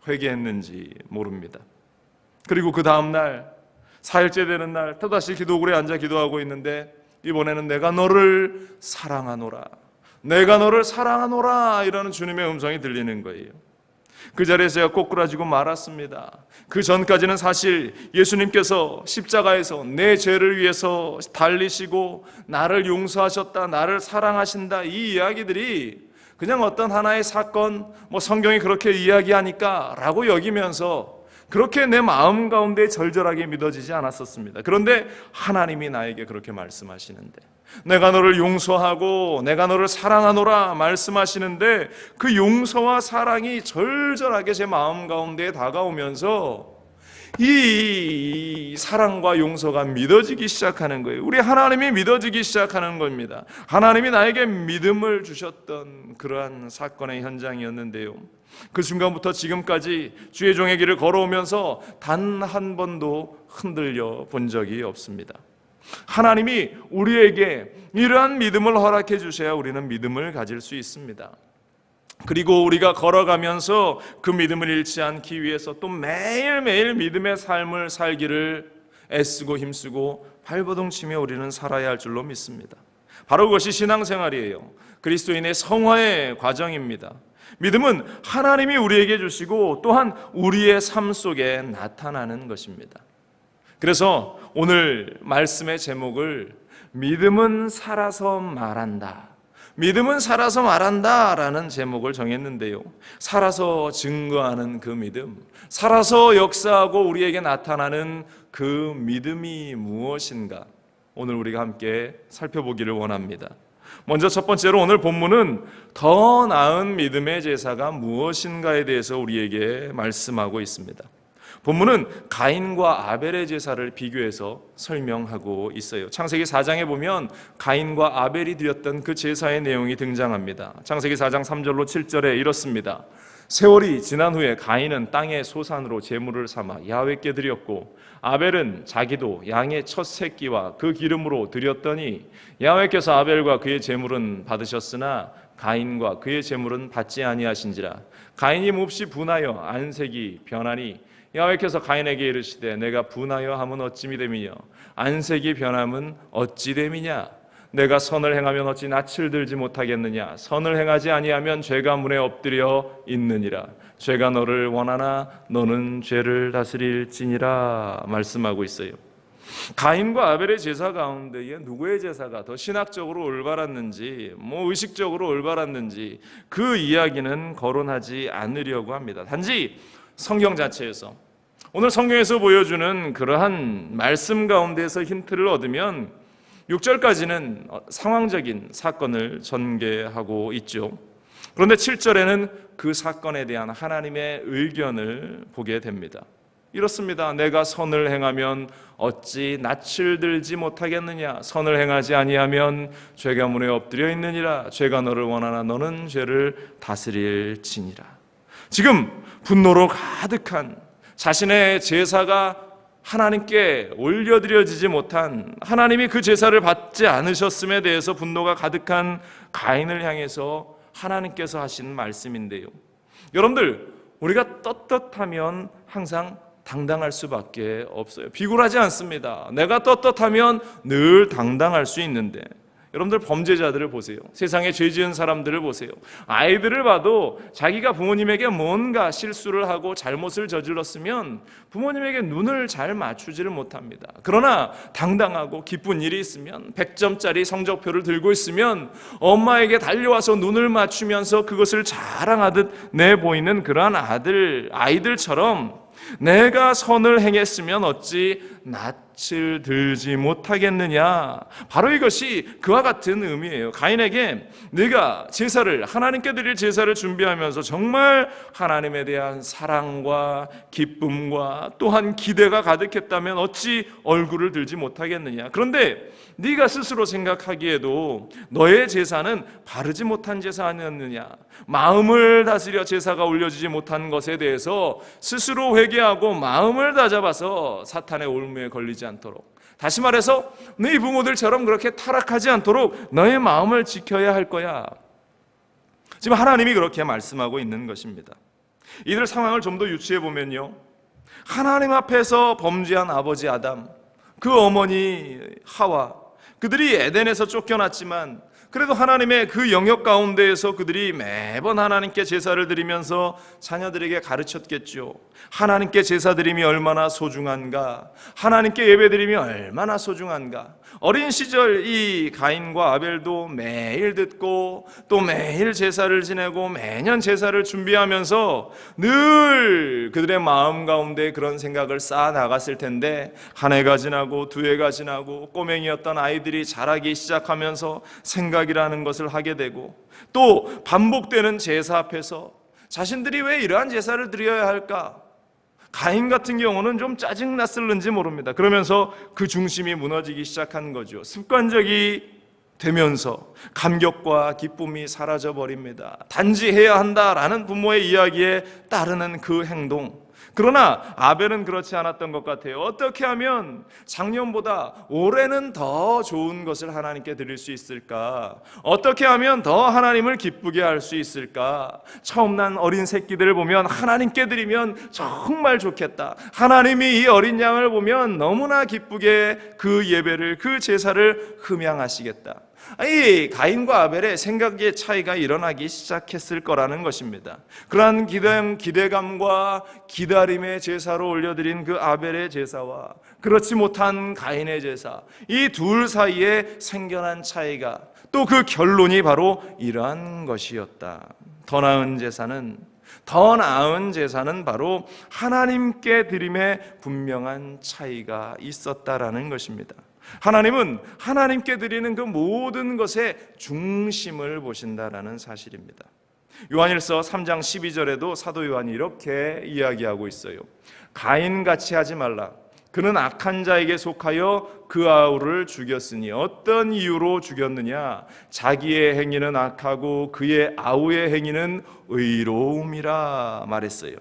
회개했는지 모릅니다. 그리고 그 다음 날 4일째 되는 날 또다시 기도굴에 앉아 기도하고 있는데, 이번에는 내가 너를 사랑하노라, 내가 너를 사랑하노라, 이라는 주님의 음성이 들리는 거예요. 그 자리에서 제가 꼬꾸라지고 말았습니다. 그 전까지는 사실 예수님께서 십자가에서 내 죄를 위해서 달리시고 나를 용서하셨다, 나를 사랑하신다, 이 이야기들이 그냥 어떤 하나의 사건, 성경이 그렇게 이야기하니까 라고 여기면서 그렇게 내 마음 가운데 절절하게 믿어지지 않았었습니다. 그런데 하나님이 나에게 그렇게 말씀하시는데, 내가 너를 용서하고 내가 너를 사랑하노라 말씀하시는데, 그 용서와 사랑이 절절하게 제 마음 가운데 다가오면서 이 사랑과 용서가 믿어지기 시작하는 거예요. 우리 하나님이 믿어지기 시작하는 겁니다. 하나님이 나에게 믿음을 주셨던 그러한 사건의 현장이었는데요. 그 순간부터 지금까지 주의 종의 길을 걸어오면서 단 한 번도 흔들려 본 적이 없습니다. 하나님이 우리에게 이러한 믿음을 허락해 주셔야 우리는 믿음을 가질 수 있습니다. 그리고 우리가 걸어가면서 그 믿음을 잃지 않기 위해서 또 매일매일 믿음의 삶을 살기를 애쓰고 힘쓰고 발버둥치며 우리는 살아야 할 줄로 믿습니다. 바로 그것이 신앙생활이에요. 그리스도인의 성화의 과정입니다. 믿음은 하나님이 우리에게 주시고 또한 우리의 삶 속에 나타나는 것입니다. 그래서 오늘 말씀의 제목을 믿음은 살아서 말한다, 믿음은 살아서 말한다 라는 제목을 정했는데요, 살아서 증거하는 그 믿음, 살아서 역사하고 우리에게 나타나는 그 믿음이 무엇인가, 오늘 우리가 함께 살펴보기를 원합니다. 먼저 첫 번째로 오늘 본문은 더 나은 믿음의 제사가 무엇인가에 대해서 우리에게 말씀하고 있습니다. 본문은 가인과 아벨의 제사를 비교해서 설명하고 있어요. 창세기 4장에 보면 가인과 아벨이 드렸던 그 제사의 내용이 등장합니다. 창세기 4장 3절로 7절에 이렇습니다. 세월이 지난 후에 가인은 땅의 소산으로 제물을 삼아 야훼께 드렸고 아벨은 자기도 양의 첫 새끼와 그 기름으로 드렸더니 야훼께서 아벨과 그의 제물은 받으셨으나 가인과 그의 제물은 받지 아니하신지라. 가인이 몹시 분하여 안색이 변하니 야훼께서 가인에게 이르시되 내가 분하여 함은 어찌미 됨이냐, 안색이 변함은 어찌 됨이냐. 내가 선을 행하면 어찌 낯을 들지 못하겠느냐. 선을 행하지 아니하면 죄가 문에 엎드려 있느니라. 죄가 너를 원하나 너는 죄를 다스릴지니라 말씀하고 있어요. 가인과 아벨의 제사 가운데에 누구의 제사가 더 신학적으로 올바랐는지, 의식적으로 올바랐는지 그 이야기는 거론하지 않으려고 합니다. 단지 성경 자체에서, 오늘 성경에서 보여주는 그러한 말씀 가운데서 힌트를 얻으면 6절까지는 상황적인 사건을 전개하고 있죠. 그런데 7절에는 그 사건에 대한 하나님의 의견을 보게 됩니다. 이렇습니다. 내가 선을 행하면 어찌 낯을 들지 못하겠느냐. 선을 행하지 아니하면 죄가 문에 엎드려 있느니라. 죄가 너를 원하나 너는 죄를 다스릴지니라. 지금 분노로 가득한 자신의 제사가 하나님께 올려드려지지 못한, 하나님이 그 제사를 받지 않으셨음에 대해서 분노가 가득한 가인을 향해서 하나님께서 하신 말씀인데요, 여러분들, 우리가 떳떳하면 항상 당당할 수밖에 없어요. 비굴하지 않습니다. 내가 떳떳하면 늘 당당할 수 있는데, 여러분들 범죄자들을 보세요. 세상에 죄 지은 사람들을 보세요. 아이들을 봐도 자기가 부모님에게 뭔가 실수를 하고 잘못을 저질렀으면 부모님에게 눈을 잘 맞추지를 못합니다. 그러나 당당하고 기쁜 일이 있으면 100점짜리 성적표를 들고 있으면 엄마에게 달려와서 눈을 맞추면서 그것을 자랑하듯 내보이는 그러한 아이들처럼 내가 선을 행했으면 어찌 낯을 들지 못하겠느냐. 바로 이것이 그와 같은 의미예요. 가인에게 네가 제사를, 하나님께 드릴 제사를 준비하면서 정말 하나님에 대한 사랑과 기쁨과 또한 기대가 가득했다면 어찌 얼굴을 들지 못하겠느냐. 그런데 네가 스스로 생각하기에도 너의 제사는 바르지 못한 제사 아니었느냐. 마음을 다스려 제사가 올려지지 못한 것에 대해서 스스로 회개하고 마음을 다잡아서 사탄의 올무에 걸리지 않도록, 다시 말해서 네 부모들처럼 그렇게 타락하지 않도록 너의 마음을 지켜야 할 거야. 지금 하나님이 그렇게 말씀하고 있는 것입니다. 이들 상황을 좀 더 유추해 보면요, 하나님 앞에서 범죄한 아버지 아담, 그 어머니 하와, 그들이 에덴에서 쫓겨났지만 그래도 하나님의 그 영역 가운데에서 그들이 매번 하나님께 제사를 드리면서 자녀들에게 가르쳤겠죠. 하나님께 제사 드림이 얼마나 소중한가, 하나님께 예배 드림이 얼마나 소중한가. 어린 시절 이 가인과 아벨도 매일 듣고 또 매일 제사를 지내고 매년 제사를 준비하면서 늘 그들의 마음 가운데 그런 생각을 쌓아 나갔을 텐데, 한 해가 지나고 두 해가 지나고 꼬맹이였던 아이들이 자라기 시작하면서 생각이라는 것을 하게 되고, 또 반복되는 제사 앞에서 자신들이 왜 이러한 제사를 드려야 할까? 가인 같은 경우는 좀 짜증났을는지 모릅니다. 그러면서 그 중심이 무너지기 시작한 거죠. 습관적이 되면서 감격과 기쁨이 사라져 버립니다. 단지 해야 한다라는 부모의 이야기에 따르는 그 행동, 그러나 아벨은 그렇지 않았던 것 같아요. 어떻게 하면 작년보다 올해는 더 좋은 것을 하나님께 드릴 수 있을까? 어떻게 하면 더 하나님을 기쁘게 할 수 있을까? 처음 난 어린 새끼들을 보면 하나님께 드리면 정말 좋겠다. 하나님이 이 어린 양을 보면 너무나 기쁘게 그 예배를, 그 제사를 흠양하시겠다. 이 가인과 아벨의 생각의 차이가 일어나기 시작했을 거라는 것입니다. 그러한 기대감과 기다림의 제사로 올려드린 그 아벨의 제사와 그렇지 못한 가인의 제사, 이 둘 사이에 생겨난 차이가, 또 그 결론이 바로 이러한 것이었다. 더 나은 제사는 바로 하나님께 드림에 분명한 차이가 있었다라는 것입니다. 하나님은 하나님께 드리는 그 모든 것의 중심을 보신다라는 사실입니다. 요한일서 3장 12절에도 사도 요한이 이렇게 이야기하고 있어요. 가인같이 하지 말라. 그는 악한 자에게 속하여 그 아우를 죽였으니 어떤 이유로 죽였느냐? 자기의 행위는 악하고 그의 아우의 행위는 의로움이라 말했어요.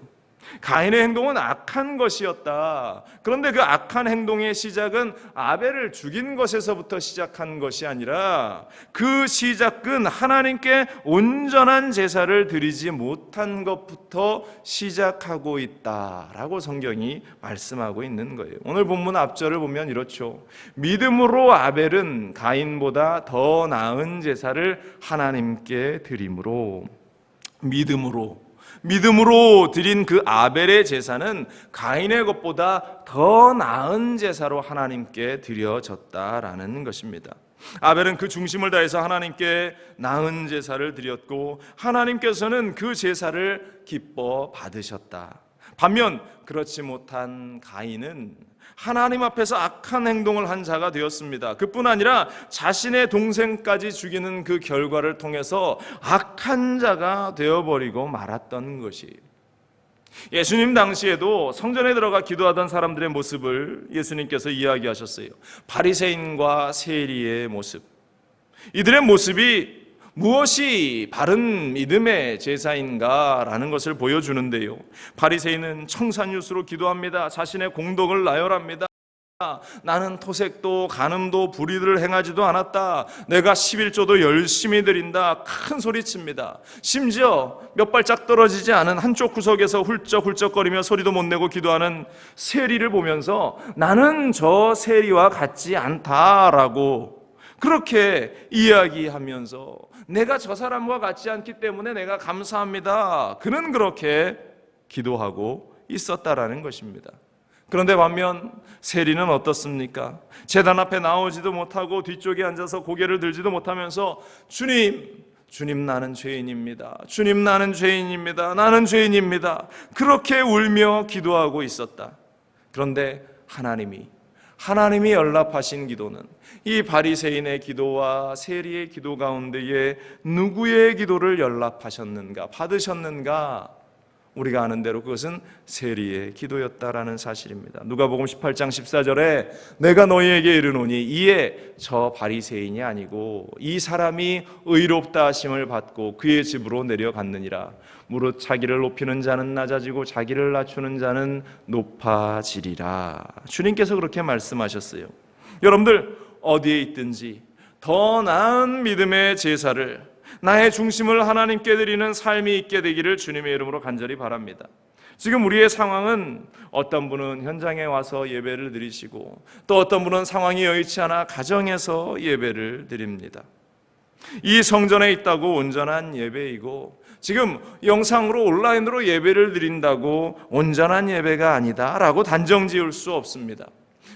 가인의 행동은 악한 것이었다. 그런데 그 악한 행동의 시작은 아벨을 죽인 것에서부터 시작한 것이 아니라 그 시작은 하나님께 온전한 제사를 드리지 못한 것부터 시작하고 있다라고 성경이 말씀하고 있는 거예요. 오늘 본문 앞절을 보면 이렇죠. 믿음으로 아벨은 가인보다 더 나은 제사를 하나님께 드림으로, 믿음으로 드린 그 아벨의 제사는 가인의 것보다 더 나은 제사로 하나님께 드려졌다라는 것입니다. 아벨은 그 중심을 다해서 하나님께 나은 제사를 드렸고 하나님께서는 그 제사를 기뻐 받으셨다. 반면 그렇지 못한 가인은 하나님 앞에서 악한 행동을 한 자가 되었습니다. 그뿐 아니라 자신의 동생까지 죽이는 그 결과를 통해서 악한 자가 되어버리고 말았던 것이에요. 예수님 당시에도 성전에 들어가 기도하던 사람들의 모습을 예수님께서 이야기하셨어요. 바리새인과 세리의 모습, 이들의 모습이 무엇이 바른 믿음의 제사인가라는 것을 보여주는데요. 바리새인은 청산유수로 기도합니다. 자신의 공덕을 나열합니다. 나는 토색도 간음도 불의를 행하지도 않았다. 내가 11조도 열심히 드린다. 큰 소리칩니다. 심지어 몇 발짝 떨어지지 않은 한쪽 구석에서 훌쩍훌쩍거리며 소리도 못 내고 기도하는 세리를 보면서 나는 저 세리와 같지 않다라고 그렇게 이야기하면서 내가 저 사람과 같지 않기 때문에 내가 감사합니다. 그는 그렇게 기도하고 있었다라는 것입니다. 그런데 반면 세리는 어떻습니까? 제단 앞에 나오지도 못하고 뒤쪽에 앉아서 고개를 들지도 못하면서 주님 나는 죄인입니다. 주님 나는 죄인입니다. 나는 죄인입니다. 그렇게 울며 기도하고 있었다. 그런데 하나님이 연락하신 기도는 이 바리새인의 기도와 세리의 기도 가운데에 누구의 기도를 연락하셨는가, 받으셨는가? 우리가 아는 대로 그것은 세리의 기도였다라는 사실입니다. 누가복음 18장 14절에 내가 너희에게 이르노니 이에 저 바리새인이 아니고 이 사람이 의롭다 하심을 받고 그의 집으로 내려갔느니라. 무릇 자기를 높이는 자는 낮아지고 자기를 낮추는 자는 높아지리라. 주님께서 그렇게 말씀하셨어요. 여러분들 어디에 있든지 더 나은 믿음의 제사를, 나의 중심을 하나님께 드리는 삶이 있게 되기를 주님의 이름으로 간절히 바랍니다. 지금 우리의 상황은 어떤 분은 현장에 와서 예배를 드리시고 또 어떤 분은 상황이 여의치 않아 가정에서 예배를 드립니다. 이 성전에 있다고 온전한 예배이고 지금 영상으로 온라인으로 예배를 드린다고 온전한 예배가 아니다라고 단정 지을 수 없습니다.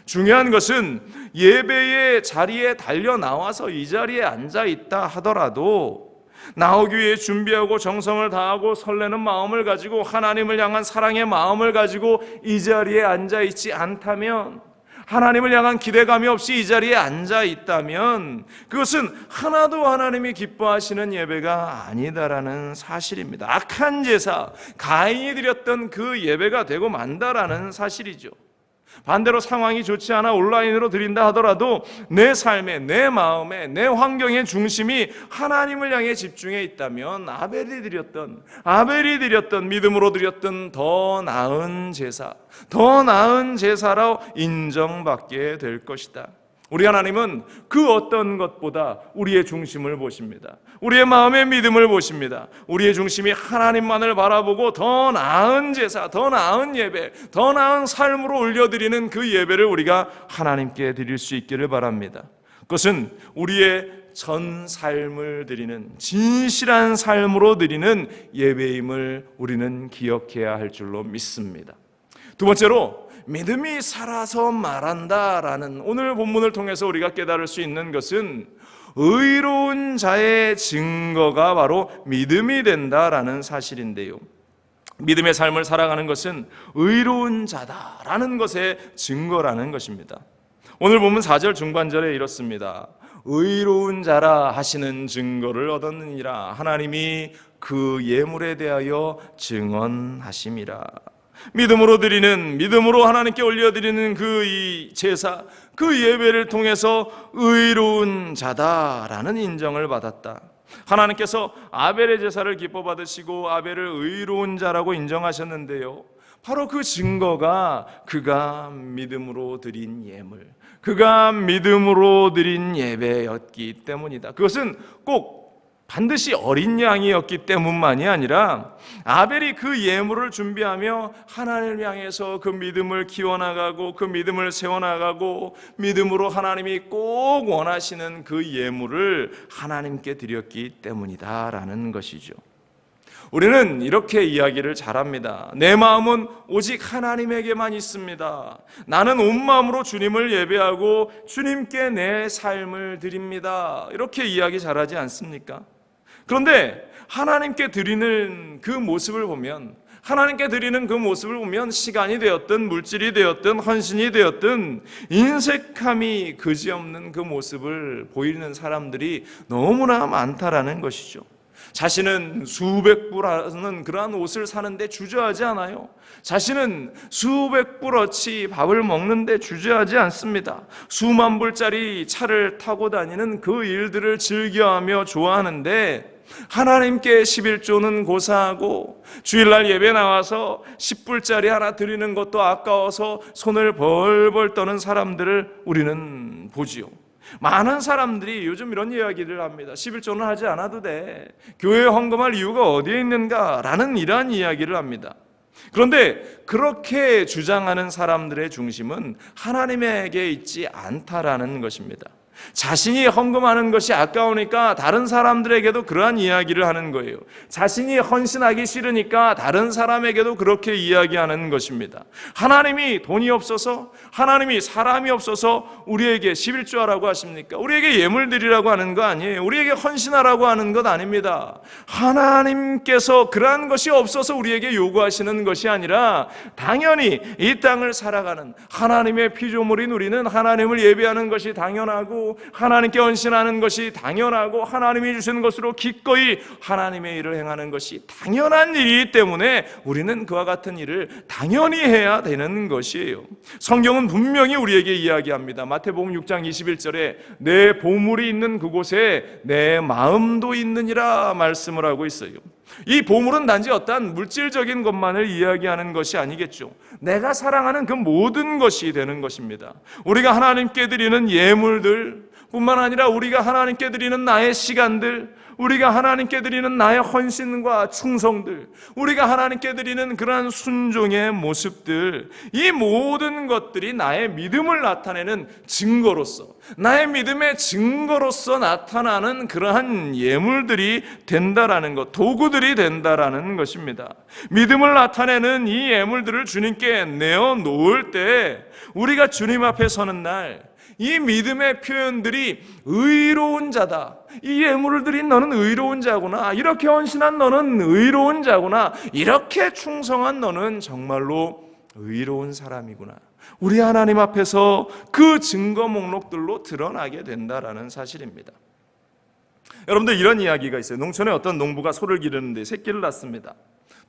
중요한 것은 예배의 자리에 달려 나와서 이 자리에 앉아 있다 하더라도 나오기 위해 준비하고 정성을 다하고 설레는 마음을 가지고 하나님을 향한 사랑의 마음을 가지고 이 자리에 앉아 있지 않다면, 하나님을 향한 기대감이 없이 이 자리에 앉아 있다면 그것은 하나도 하나님이 기뻐하시는 예배가 아니다라는 사실입니다. 악한 제사, 가인이 드렸던 그 예배가 되고 만다라는 사실이죠. 반대로 상황이 좋지 않아 온라인으로 드린다 하더라도 내 삶에, 내 마음에, 내 환경의 중심이 하나님을 향해 집중해 있다면 아벨이 드렸던 믿음으로 드렸던 더 나은 제사, 더 나은 제사로 인정받게 될 것이다. 우리 하나님은 그 어떤 것보다 우리의 중심을 보십니다. 우리의 마음의 믿음을 보십니다. 우리의 중심이 하나님만을 바라보고 더 나은 제사, 더 나은 예배, 더 나은 삶으로 올려드리는 그 예배를 우리가 하나님께 드릴 수 있기를 바랍니다. 그것은 우리의 전 삶을 드리는, 진실한 삶으로 드리는 예배임을 우리는 기억해야 할 줄로 믿습니다. 두 번째로, 믿음이 살아서 말한다라는 오늘 본문을 통해서 우리가 깨달을 수 있는 것은 의로운 자의 증거가 바로 믿음이 된다라는 사실인데요. 믿음의 삶을 살아가는 것은 의로운 자다라는 것의 증거라는 것입니다. 오늘 본문 4절 중반절에 이렇습니다. 의로운 자라 하시는 증거를 얻었느니라. 하나님이 그 예물에 대하여 증언하심이라. 믿음으로 하나님께 올려드리는 그 이 제사, 그 예배를 통해서 의로운 자다라는 인정을 받았다. 하나님께서 아벨의 제사를 기뻐 받으시고 아벨을 의로운 자라고 인정하셨는데요, 바로 그 증거가 그가 믿음으로 드린 예물, 그가 믿음으로 드린 예배였기 때문이다. 그것은 꼭 반드시 어린 양이었기 때문만이 아니라 아벨이 그 예물을 준비하며 하나님을 향해서 그 믿음을 키워나가고 그 믿음을 세워나가고 믿음으로 하나님이 꼭 원하시는 그 예물을 하나님께 드렸기 때문이다라는 것이죠. 우리는 이렇게 이야기를 잘합니다. 내 마음은 오직 하나님에게만 있습니다. 나는 온 마음으로 주님을 예배하고 주님께 내 삶을 드립니다. 이렇게 이야기 잘하지 않습니까? 그런데 하나님께 드리는 그 모습을 보면, 시간이 되었든 물질이 되었든 헌신이 되었든 인색함이 그지없는 그 모습을 보이는 사람들이 너무나 많다라는 것이죠. 자신은 수백 불 하는 그러한 옷을 사는데 주저하지 않아요. 자신은 수백 불어치 밥을 먹는데 주저하지 않습니다. 수만 불짜리 차를 타고 다니는 그 일들을 즐겨하며 좋아하는데, 하나님께 11조는 고사하고 주일날 예배 나와서 10불짜리 하나 드리는 것도 아까워서 손을 벌벌 떠는 사람들을 우리는 보지요. 많은 사람들이 요즘 이런 이야기를 합니다. 11조는 하지 않아도 돼, 교회에 헌금할 이유가 어디에 있는가 라는 이러한 이야기를 합니다. 그런데 그렇게 주장하는 사람들의 중심은 하나님에게 있지 않다라는 것입니다. 자신이 헌금하는 것이 아까우니까 다른 사람들에게도 그러한 이야기를 하는 거예요. 자신이 헌신하기 싫으니까 다른 사람에게도 그렇게 이야기하는 것입니다. 하나님이 돈이 없어서, 하나님이 사람이 없어서 우리에게 11조 하라고 하십니까? 우리에게 예물 드리라고 하는 거 아니에요. 우리에게 헌신하라고 하는 것 아닙니다. 하나님께서 그러한 것이 없어서 우리에게 요구하시는 것이 아니라, 당연히 이 땅을 살아가는 하나님의 피조물인 우리는 하나님을 예배하는 것이 당연하고, 하나님께 헌신하는 것이 당연하고, 하나님이 주신 것으로 기꺼이 하나님의 일을 행하는 것이 당연한 일이기 때문에 우리는 그와 같은 일을 당연히 해야 되는 것이에요. 성경은 분명히 우리에게 이야기합니다. 마태복음 6장 21절에 내 보물이 있는 그곳에 내 마음도 있느니라 말씀을 하고 있어요. 이 보물은 단지 어떠한 물질적인 것만을 이야기하는 것이 아니겠죠. 내가 사랑하는 그 모든 것이 되는 것입니다. 우리가 하나님께 드리는 예물들 뿐만 아니라 우리가 하나님께 드리는 나의 시간들, 우리가 하나님께 드리는 나의 헌신과 충성들, 우리가 하나님께 드리는 그러한 순종의 모습들, 이 모든 것들이 나의 믿음을 나타내는 증거로서, 나의 믿음의 증거로서 나타나는 그러한 예물들이 된다라는 것, 도구들이 된다라는 것입니다. 믿음을 나타내는 이 예물들을 주님께 내어놓을 때, 우리가 주님 앞에 서는 날 이 믿음의 표현들이 의로운 자다, 이 예물을 드린 너는 의로운 자구나, 이렇게 헌신한 너는 의로운 자구나, 이렇게 충성한 너는 정말로 의로운 사람이구나, 우리 하나님 앞에서 그 증거 목록들로 드러나게 된다라는 사실입니다. 여러분들, 이런 이야기가 있어요. 농촌에 어떤 농부가 소를 기르는데 새끼를 낳습니다.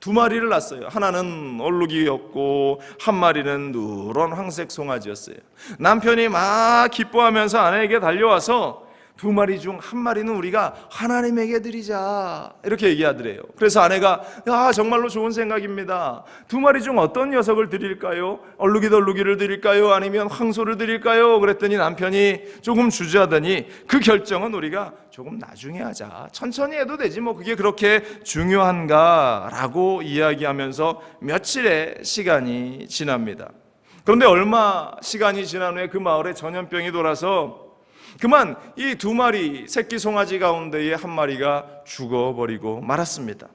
두 마리를 낳았어요. 하나는 얼룩이었고 한 마리는 누런 황색 송아지였어요. 남편이 막 기뻐하면서 아내에게 달려와서 두 마리 중 한 마리는 우리가 하나님에게 드리자 이렇게 얘기하더래요. 그래서 아내가 정말로 좋은 생각입니다. 두 마리 중 어떤 녀석을 드릴까요? 얼룩이를 드릴까요? 아니면 황소를 드릴까요? 그랬더니 남편이 조금 주저하더니 그 결정은 우리가 조금 나중에 하자. 천천히 해도 되지 뭐 그게 그렇게 중요한가? 라고 이야기하면서 며칠의 시간이 지납니다. 그런데 얼마 시간이 지난 후에 그 마을에 전염병이 돌아서 그만 이 두 마리 새끼 송아지 가운데에 한 마리가 죽어버리고 말았습니다.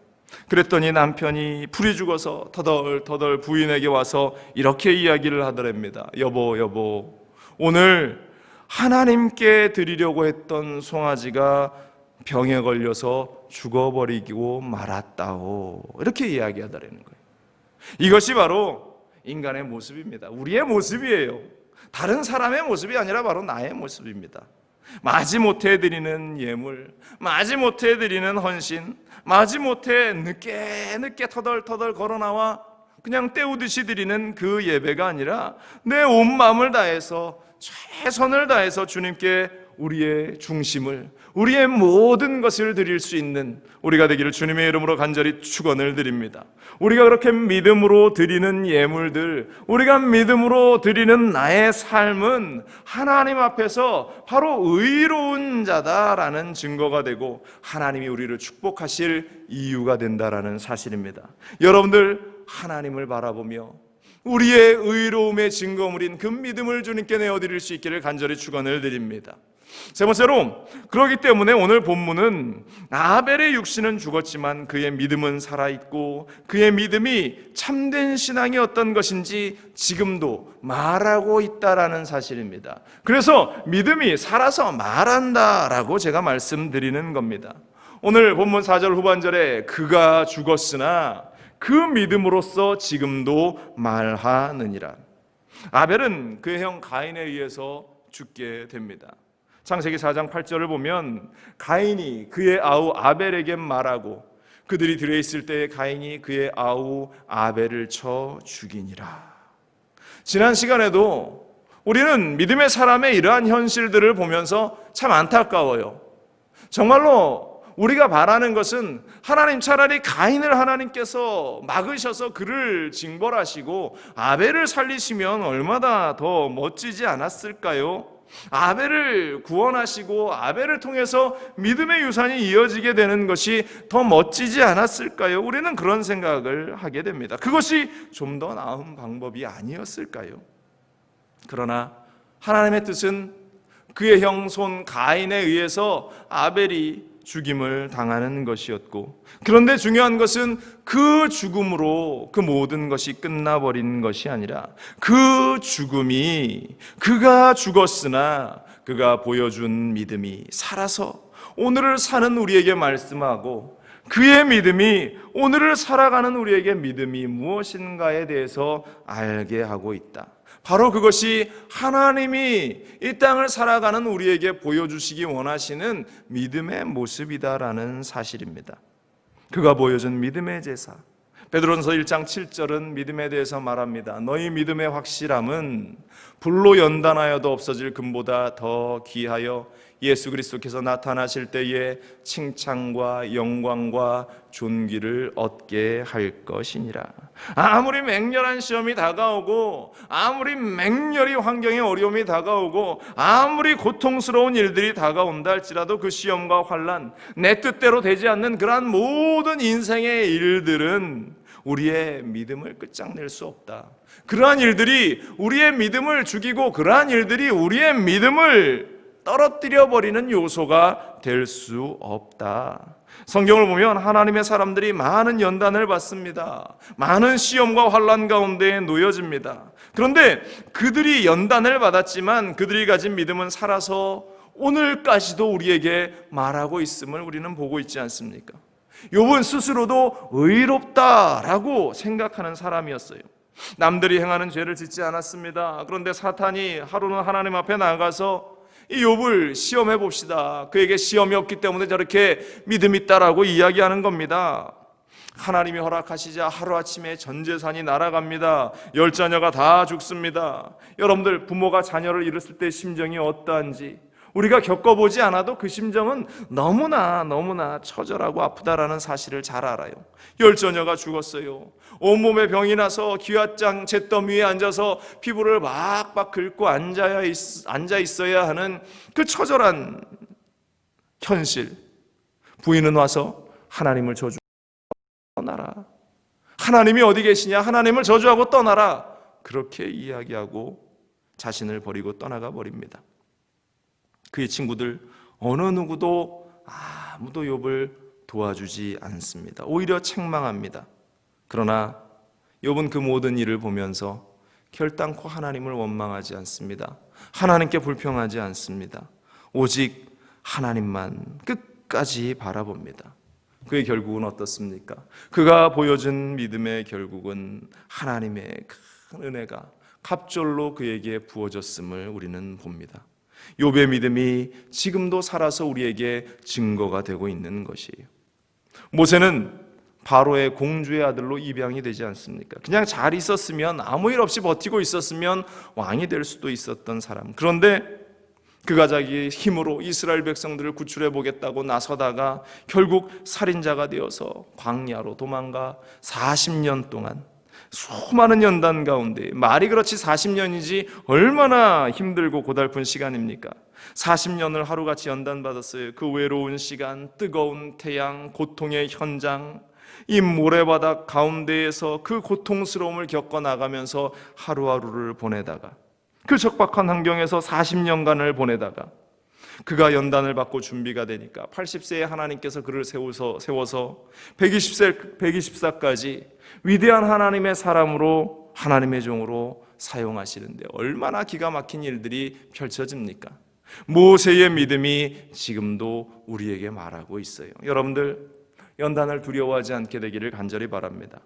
그랬더니 남편이 풀이 죽어서 터덜터덜 부인에게 와서 이렇게 이야기를 하더랍니다. 여보 오늘 하나님께 드리려고 했던 송아지가 병에 걸려서 죽어버리고 말았다오. 이렇게 이야기하더라는 거예요. 이것이 바로 인간의 모습입니다. 우리의 모습이에요. 다른 사람의 모습이 아니라 바로 나의 모습입니다. 마지못해 드리는 예물, 마지못해 드리는 헌신, 마지못해 늦게 터덜터덜 걸어나와 그냥 때우듯이 드리는 그 예배가 아니라 내 온 마음을 다해서 최선을 다해서 주님께 우리의 중심을, 우리의 모든 것을 드릴 수 있는 우리가 되기를 주님의 이름으로 간절히 축원을 드립니다. 우리가 그렇게 믿음으로 드리는 예물들, 우리가 믿음으로 드리는 나의 삶은 하나님 앞에서 바로 의로운 자다라는 증거가 되고 하나님이 우리를 축복하실 이유가 된다라는 사실입니다. 여러분들 하나님을 바라보며 우리의 의로움의 증거물인 그 믿음을 주님께 내어드릴 수 있기를 간절히 축원을 드립니다. 세 번째로, 그렇기 때문에 오늘 본문은 아벨의 육신은 죽었지만 그의 믿음은 살아있고 그의 믿음이 참된 신앙이 어떤 것인지 지금도 말하고 있다라는 사실입니다. 그래서 믿음이 살아서 말한다라고 제가 말씀드리는 겁니다. 오늘 본문 4절 후반절에 그가 죽었으나 그 믿음으로써 지금도 말하느니라. 아벨은 그의 형 가인에 의해서 죽게 됩니다. 창세기 4장 8절을 보면 가인이 그의 아우 아벨에게 말하고 그들이 들어있을 때에 가인이 그의 아우 아벨을 쳐 죽이니라. 지난 시간에도 우리는 믿음의 사람의 이러한 현실들을 보면서 참 안타까워요. 정말로 우리가 바라는 것은 하나님 차라리 가인을 하나님께서 막으셔서 그를 징벌하시고 아벨을 살리시면 얼마나 더 멋지지 않았을까요? 아벨을 구원하시고 아벨을 통해서 믿음의 유산이 이어지게 되는 것이 더 멋지지 않았을까요? 우리는 그런 생각을 하게 됩니다. 그것이 좀 더 나은 방법이 아니었을까요? 그러나 하나님의 뜻은 그의 형손 가인에 의해서 아벨이 죽임을 당하는 것이었고, 그런데 중요한 것은 그 죽음으로 그 모든 것이 끝나버린 것이 아니라 그 죽음이 그가 죽었으나 그가 보여준 믿음이 살아서 오늘을 사는 우리에게 말씀하고 그의 믿음이 오늘을 살아가는 우리에게 믿음이 무엇인가에 대해서 알게 하고 있다. 바로 그것이 하나님이 이 땅을 살아가는 우리에게 보여주시기 원하시는 믿음의 모습이다라는 사실입니다. 그가 보여준 믿음의 제사. 베드로전서 1장 7절은 믿음에 대해서 말합니다. 너희 믿음의 확실함은 불로 연단하여도 없어질 금보다 더 귀하여 예수 그리스도께서 나타나실 때에 칭찬과 영광과 존귀를 얻게 할 것이니라. 아무리 맹렬한 시험이 다가오고 아무리 맹렬히 환경의 어려움이 다가오고 아무리 고통스러운 일들이 다가온다 할지라도 그 시험과 환난, 내 뜻대로 되지 않는 그러한 모든 인생의 일들은 우리의 믿음을 끝장낼 수 없다. 그러한 일들이 우리의 믿음을 죽이고 그러한 일들이 우리의 믿음을 떨어뜨려 버리는 요소가 될 수 없다. 성경을 보면 하나님의 사람들이 많은 연단을 받습니다. 많은 시험과 환난 가운데에 놓여집니다. 그런데 그들이 연단을 받았지만 그들이 가진 믿음은 살아서 오늘까지도 우리에게 말하고 있음을 우리는 보고 있지 않습니까? 욥은 스스로도 의롭다라고 생각하는 사람이었어요. 남들이 행하는 죄를 짓지 않았습니다. 그런데 사탄이 하루는 하나님 앞에 나가서 이 욥을 시험해 봅시다. 그에게 시험이 없기 때문에 저렇게 믿음이 있다라고 이야기하는 겁니다. 하나님이 허락하시자 하루아침에 전 재산이 날아갑니다. 10자녀가 다 죽습니다. 여러분들 부모가 자녀를 잃었을 때 심정이 어떠한지 우리가 겪어보지 않아도 그 심정은 너무나 처절하고 아프다라는 사실을 잘 알아요. 10자녀가 죽었어요. 온몸에 병이 나서 기왓장 잿더미 위에 앉아서 피부를 막막 긁고 앉아 있어야 하는 그 처절한 현실. 부인은 와서 하나님을 저주하고 떠나라. 하나님이 어디 계시냐? 하나님을 저주하고 떠나라. 그렇게 이야기하고 자신을 버리고 떠나가 버립니다. 그의 친구들 어느 누구도 아무도 욥을 도와주지 않습니다. 오히려 책망합니다. 그러나 욥은 그 모든 일을 보면서 결단코 하나님을 원망하지 않습니다. 하나님께 불평하지 않습니다. 오직 하나님만 끝까지 바라봅니다. 그의 결국은 어떻습니까? 그가 보여준 믿음의 결국은 하나님의 큰 은혜가 갑절로 그에게 부어졌음을 우리는 봅니다. 욥의 믿음이 지금도 살아서 우리에게 증거가 되고 있는 것이에요. 모세는 바로의 공주의 아들로 입양이 되지 않습니까? 그냥 잘 있었으면, 아무 일 없이 버티고 있었으면 왕이 될 수도 있었던 사람. 그런데 그가 자기의 힘으로 이스라엘 백성들을 구출해 보겠다고 나서다가 결국 살인자가 되어서 광야로 도망가 40년 동안 수많은 연단 가운데, 말이 그렇지 40년이지 얼마나 힘들고 고달픈 시간입니까? 40년을 하루같이 연단받았어요. 그 외로운 시간, 뜨거운 태양, 고통의 현장, 이 모래바닥 가운데에서 그 고통스러움을 겪어나가면서 하루하루를 보내다가, 그 적박한 환경에서 40년간을 보내다가 그가 연단을 받고 준비가 되니까 80세에 하나님께서 그를 세워서 120살까지 위대한 하나님의 사람으로, 하나님의 종으로 사용하시는데 얼마나 기가 막힌 일들이 펼쳐집니까? 모세의 믿음이 지금도 우리에게 말하고 있어요. 여러분들 연단을 두려워하지 않게 되기를 간절히 바랍니다.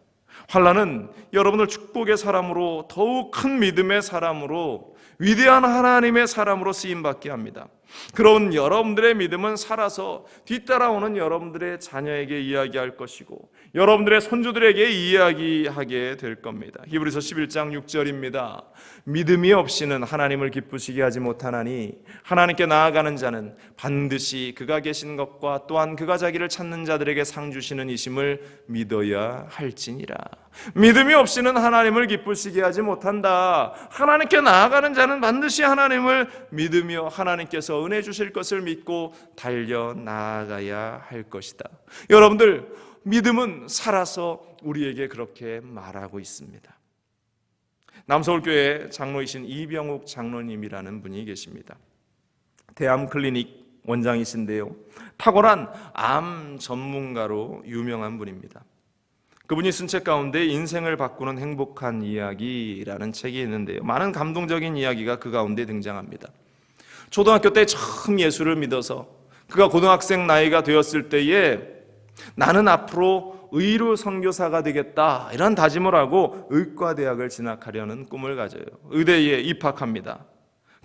환난은 여러분을 축복의 사람으로, 더욱 큰 믿음의 사람으로, 위대한 하나님의 사람으로 쓰임받게 합니다. 그런 여러분들의 믿음은 살아서 뒤따라오는 여러분들의 자녀에게 이야기할 것이고 여러분들의 손주들에게 이야기하게 될 겁니다. 히브리서 11장 6절입니다. 믿음이 없이는 하나님을 기쁘시게 하지 못하나니 하나님께 나아가는 자는 반드시 그가 계신 것과 또한 그가 자기를 찾는 자들에게 상 주시는 이심을 믿어야 할지니라. 믿음이 없이는 하나님을 기쁘시게 하지 못한다. 하나님께 나아가는 자는 반드시 하나님을 믿으며 하나님께서 은혜 주실 것을 믿고 달려 나아가야 할 것이다. 여러분들, 믿음은 살아서 우리에게 그렇게 말하고 있습니다. 남서울교회 장로이신 이병욱 장로님이라는 분이 계십니다. 대암 클리닉 원장이신데요, 탁월한 암 전문가로 유명한 분입니다. 그분이 쓴 책 가운데 인생을 바꾸는 행복한 이야기라는 책이 있는데요, 많은 감동적인 이야기가 그 가운데 등장합니다. 초등학교 때 처음 예수를 믿어서 그가 고등학생 나이가 되었을 때에 나는 앞으로 의료 선교사가 되겠다, 이런 다짐을 하고 의과대학을 진학하려는 꿈을 가져요. 의대에 입학합니다.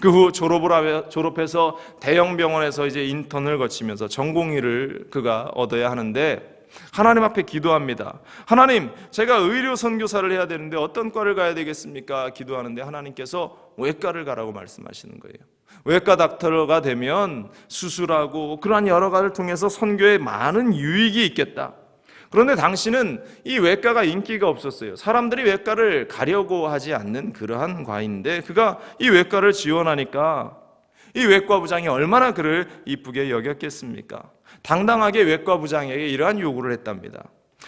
그 후 졸업해서 대형 병원에서 이제 인턴을 거치면서 전공의를 그가 얻어야 하는데 하나님 앞에 기도합니다. 하나님, 제가 의료 선교사를 해야 되는데 어떤 과를 가야 되겠습니까? 기도하는데 하나님께서 외과를 가라고 말씀하시는 거예요. 외과 닥터가 되면 수술하고 그러한 여러 가지를 통해서 선교에 많은 유익이 있겠다. 그런데 당시는 이 외과가 인기가 없었어요. 사람들이 외과를 가려고 하지 않는 그러한 과인데 그가 이 외과를 지원하니까 이 외과부장이 얼마나 그를 이쁘게 여겼겠습니까? 당당하게 외과부장에게 이러한 요구를 했답니다.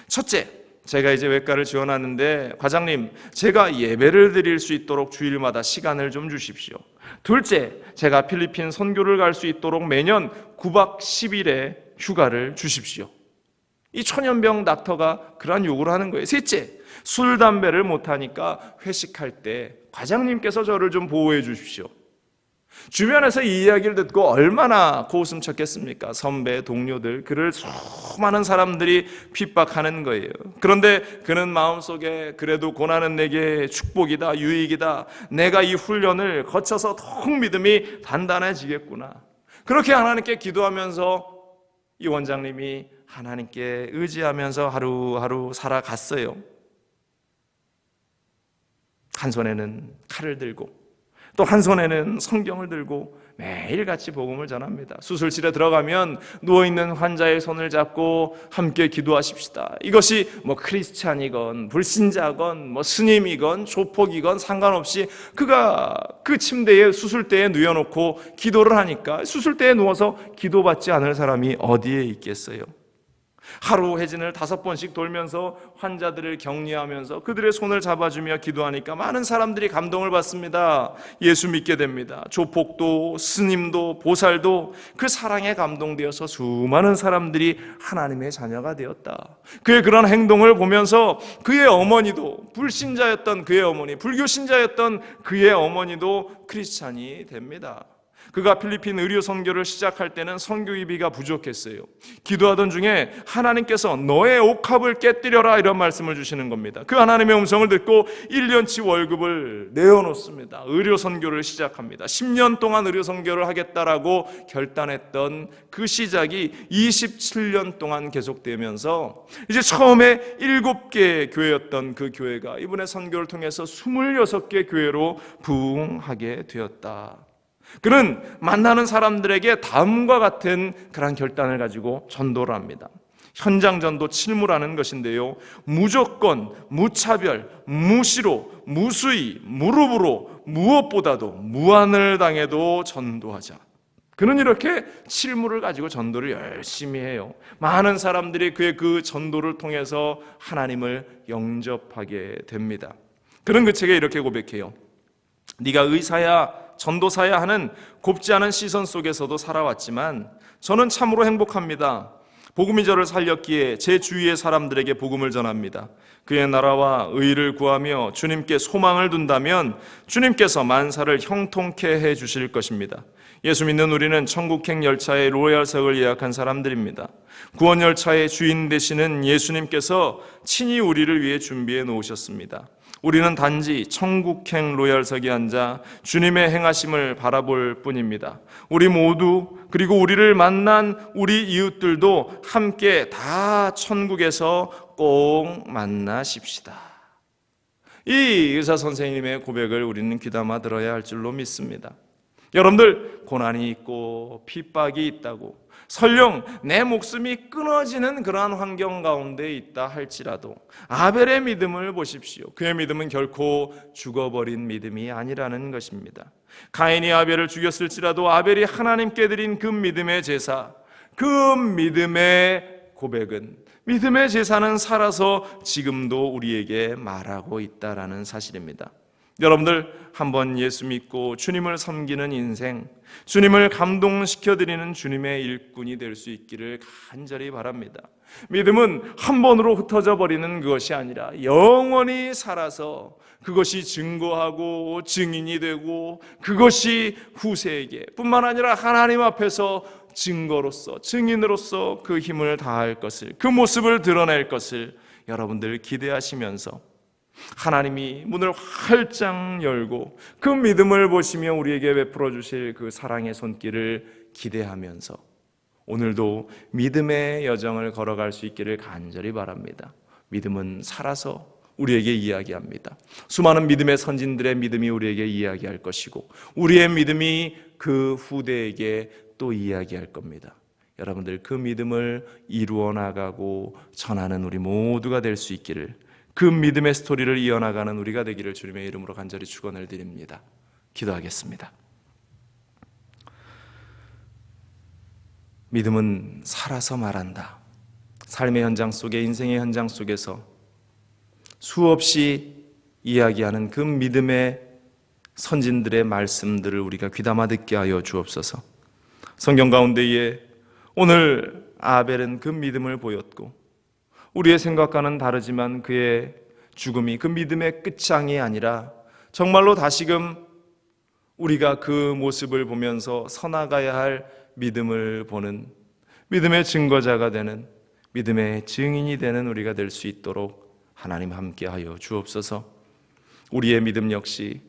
첫째, 제가 이제 외과를 지원하는데 과장님, 제가 예배를 드릴 수 있도록 주일마다 시간을 좀 주십시오. 둘째, 제가 필리핀 선교를 갈 수 있도록 매년 9박 10일의 휴가를 주십시오. 이 천연병 닥터가 그러한 요구를 하는 거예요. 셋째, 술, 담배를 못하니까 회식할 때 과장님께서 저를 좀 보호해 주십시오. 주변에서 이 이야기를 듣고 얼마나 고웃음 쳤겠습니까? 선배, 동료들, 그를 수많은 사람들이 핍박하는 거예요. 그런데 그는 마음속에 그래도 고난은 내게 축복이다, 유익이다, 내가 이 훈련을 거쳐서 더욱 믿음이 단단해지겠구나, 그렇게 하나님께 기도하면서 이 원장님이 하나님께 의지하면서 하루하루 살아갔어요. 한 손에는 칼을 들고 또 한 손에는 성경을 들고 매일같이 복음을 전합니다. 수술실에 들어가면 누워있는 환자의 손을 잡고 함께 기도하십시다. 이것이 크리스찬이건 불신자건 스님이건 조폭이건 상관없이 그가 그 침대에 수술대에 누워놓고 기도를 하니까 수술대에 누워서 기도받지 않을 사람이 어디에 있겠어요? 하루 회진을 5번씩 돌면서 환자들을 격리하면서 그들의 손을 잡아주며 기도하니까 많은 사람들이 감동을 받습니다. 예수 믿게 됩니다. 조폭도 스님도 보살도 그 사랑에 감동되어서 수많은 사람들이 하나님의 자녀가 되었다. 그의 그런 행동을 보면서 그의 어머니도 불신자였던 그의 어머니, 불교신자였던 그의 어머니도 크리스찬이 됩니다. 그가 필리핀 의료 선교를 시작할 때는 선교비가 부족했어요. 기도하던 중에 하나님께서 너의 옥합을 깨뜨려라 이런 말씀을 주시는 겁니다. 그 하나님의 음성을 듣고 1년치 월급을 내어놓습니다. 의료 선교를 시작합니다. 10년 동안 의료 선교를 하겠다라고 결단했던 그 시작이 27년 동안 계속되면서 이제 처음에 7개 교회였던 그 교회가 이번에 선교를 통해서 26개 교회로 부흥하게 되었다. 그는 만나는 사람들에게 다음과 같은 그런 결단을 가지고 전도를 합니다. 현장 전도 칠무라는 것인데요, 무조건, 무차별, 무시로, 무수히, 무릎으로, 무엇보다도 무한을 당해도 전도하자. 그는 이렇게 칠무를 가지고 전도를 열심히 해요. 많은 사람들이 그의 그 전도를 통해서 하나님을 영접하게 됩니다. 그는 그 책에 이렇게 고백해요. 네가 의사야 전도사야 하는 곱지 않은 시선 속에서도 살아왔지만 저는 참으로 행복합니다. 복음이 저를 살렸기에 제 주위의 사람들에게 복음을 전합니다. 그의 나라와 의를 구하며 주님께 소망을 둔다면 주님께서 만사를 형통케 해 주실 것입니다. 예수 믿는 우리는 천국행 열차의 로얄석을 예약한 사람들입니다. 구원 열차의 주인 되시는 예수님께서 친히 우리를 위해 준비해 놓으셨습니다. 우리는 단지 천국행 로얄석에 앉아 주님의 행하심을 바라볼 뿐입니다. 우리 모두 그리고 우리를 만난 우리 이웃들도 함께 다 천국에서 꼭 만나십시다. 이 의사 선생님의 고백을 우리는 귀담아 들어야 할 줄로 믿습니다. 여러분들, 고난이 있고 핍박이 있다고 설령 내 목숨이 끊어지는 그러한 환경 가운데 있다 할지라도 아벨의 믿음을 보십시오. 그의 믿음은 결코 죽어버린 믿음이 아니라는 것입니다. 가인이 아벨을 죽였을지라도 아벨이 하나님께 드린 그 믿음의 제사, 그 믿음의 고백은, 믿음의 제사는 살아서 지금도 우리에게 말하고 있다라는 사실입니다. 여러분들, 한번 예수 믿고 주님을 섬기는 인생, 주님을 감동시켜드리는 주님의 일꾼이 될 수 있기를 간절히 바랍니다. 믿음은 한 번으로 흩어져 버리는 것이 아니라 영원히 살아서 그것이 증거하고 증인이 되고 그것이 후세에게 뿐만 아니라 하나님 앞에서 증거로서, 증인으로서 그 힘을 다할 것을, 그 모습을 드러낼 것을 여러분들 기대하시면서 하나님이 문을 활짝 열고 그 믿음을 보시며 우리에게 베풀어 주실 그 사랑의 손길을 기대하면서 오늘도 믿음의 여정을 걸어갈 수 있기를 간절히 바랍니다. 믿음은 살아서 우리에게 이야기합니다. 수많은 믿음의 선진들의 믿음이 우리에게 이야기할 것이고 우리의 믿음이 그 후대에게 또 이야기할 겁니다. 여러분들, 그 믿음을 이루어 나가고 전하는 우리 모두가 될 수 있기를, 그 믿음의 스토리를 이어나가는 우리가 되기를 주님의 이름으로 간절히 축원을 드립니다. 기도하겠습니다. 믿음은 살아서 말한다. 삶의 현장 속에, 인생의 현장 속에서 수없이 이야기하는 그 믿음의 선진들의 말씀들을 우리가 귀담아 듣게 하여 주옵소서. 성경 가운데에 오늘 아벨은 그 믿음을 보였고 우리의 생각과는 다르지만 그의 죽음이 그 믿음의 끝장이 아니라 정말로 다시금 우리가 그 모습을 보면서 서나가야 할 믿음을 보는, 믿음의 증거자가 되는, 믿음의 증인이 되는 우리가 될 수 있도록 하나님 함께하여 주옵소서. 우리의 믿음 역시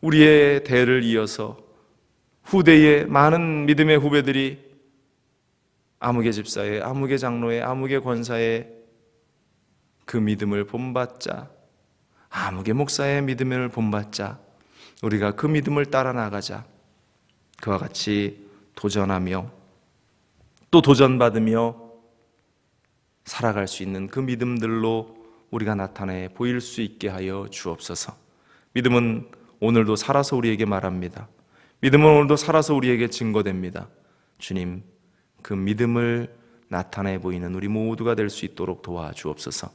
우리의 대를 이어서 후대의 많은 믿음의 후배들이 아무개 집사의, 아무개 장로의, 아무개 권사의 그 믿음을 본받자, 아무개 목사의 믿음을 본받자, 우리가 그 믿음을 따라 나가자. 그와 같이 도전하며 또 도전받으며 살아갈 수 있는 그 믿음들로 우리가 나타내 보일 수 있게 하여 주옵소서. 믿음은 오늘도 살아서 우리에게 말합니다. 믿음은 오늘도 살아서 우리에게 증거됩니다. 주님, 그 믿음을 나타내 보이는 우리 모두가 될 수 있도록 도와주옵소서.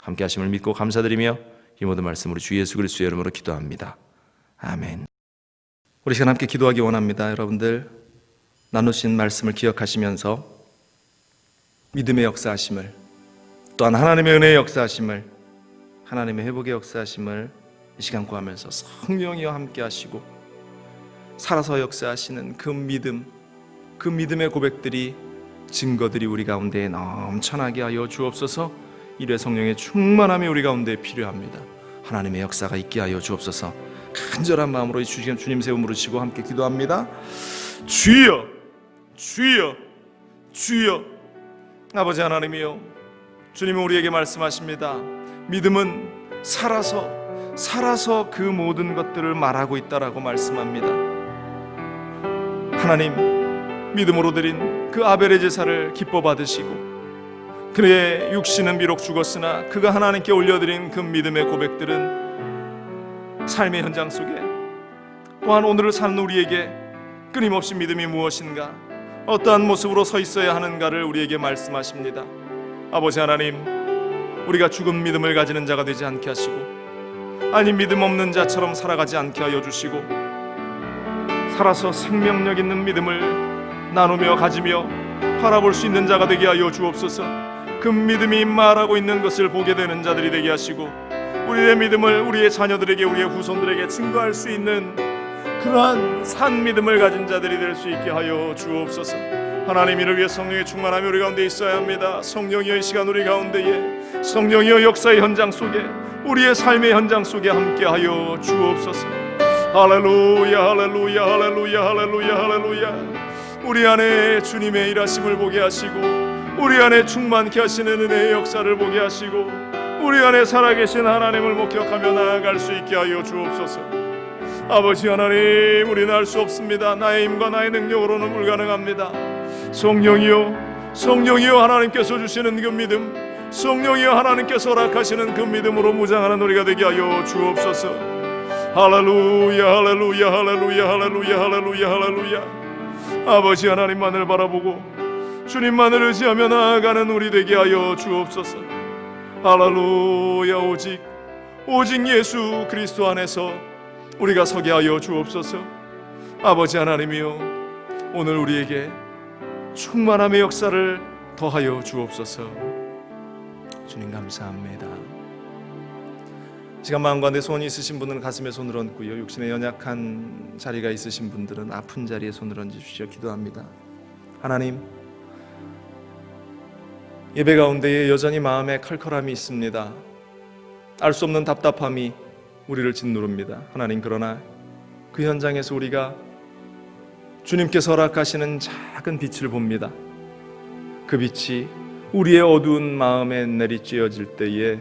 함께 하심을 믿고 감사드리며 이 모든 말씀으로 주 예수 그리스도의 이름으로 기도합니다. 아멘. 우리 시간 함께 기도하기 원합니다. 여러분들 나누신 말씀을 기억하시면서 믿음의 역사하심을, 또한 하나님의 은혜의 역사하심을, 하나님의 회복의 역사하심을 이 시간 구하면서 성령이여 함께 하시고 살아서 역사하시는 그 믿음, 그 믿음의 고백들이, 증거들이 우리 가운데 넘쳐나게 하여 주옵소서. 일회 성령의 충만함이 우리 가운데 필요합니다. 하나님의 역사가 있게 하여 주옵소서. 간절한 마음으로 이 주님 세움 부르시고 함께 기도합니다. 주여, 주여, 주여. 아버지 하나님이여, 주님은 우리에게 말씀하십니다. 믿음은 살아서 그 모든 것들을 말하고 있다라고 말씀합니다. 하나님, 믿음으로 드린 그 아벨의 제사를 기뻐 받으시고 그의 육신은 비록 죽었으나 그가 하나님께 올려드린 그 믿음의 고백들은 삶의 현장 속에, 또한 오늘을 사는 우리에게 끊임없이 믿음이 무엇인가, 어떠한 모습으로 서 있어야 하는가를 우리에게 말씀하십니다. 아버지 하나님, 우리가 죽은 믿음을 가지는 자가 되지 않게 하시고, 아니 믿음 없는 자처럼 살아가지 않게 하여 주시고, 살아서 생명력 있는 믿음을 나누며 가지며 바라볼 수 있는 자가 되게 하여 주옵소서. 그 믿음이 말하고 있는 것을 보게 되는 자들이 되게 하시고, 우리의 믿음을 우리의 자녀들에게, 우리의 후손들에게 증거할 수 있는 그러한 산 믿음을 가진 자들이 될 수 있게 하여 주옵소서. 하나님, 이를 위해 성령의 충만함이 우리 가운데 있어야 합니다. 성령이여, 이 시간 우리 가운데에, 성령이여 역사의 현장 속에, 우리의 삶의 현장 속에 함께 하여 주옵소서. 할렐루야, 할렐루야, 할렐루야, 할렐루야, 할렐루야. 우리 안에 주님의 일하심을 보게 하시고, 우리 안에 충만케 하시는 은혜의 역사를 보게 하시고, 우리 안에 살아계신 하나님을 목격하며 나아갈 수 있게 하여 주옵소서. 아버지 하나님, 우리는 할 수 없습니다. 나의 힘과 나의 능력으로는 불가능합니다. 성령이여, 성령이여, 하나님께서 주시는 그 믿음, 성령이여 하나님께서 허락하시는 그 믿음으로 무장하는 우리가 되게 하여 주옵소서. 할렐루야, 할렐루야, 할렐루야, 할렐루야, 할렐루야, 할렐루야. 아버지 하나님만을 바라보고 주님만을 의지하며 나아가는 우리 되게 하여 주옵소서. 할렐루야. 오직 예수 그리스도 안에서 우리가 서게 하여 주옵소서. 아버지 하나님이여, 오늘 우리에게 충만함의 역사를 더하여 주옵소서. 주님 감사합니다. 시간 마음 가운데 소원이 있으신 분은 가슴에 손을 얹고요, 육신에 연약한 자리가 있으신 분들은 아픈 자리에 손을 얹으십시오. 기도합니다. 하나님, 예배 가운데에 여전히 마음에 칼칼함이 있습니다. 알 수 없는 답답함이 우리를 짓누릅니다. 하나님, 그러나 그 현장에서 우리가 주님께서 허락하시는 작은 빛을 봅니다. 그 빛이 우리의 어두운 마음에 내리쬐어질 때에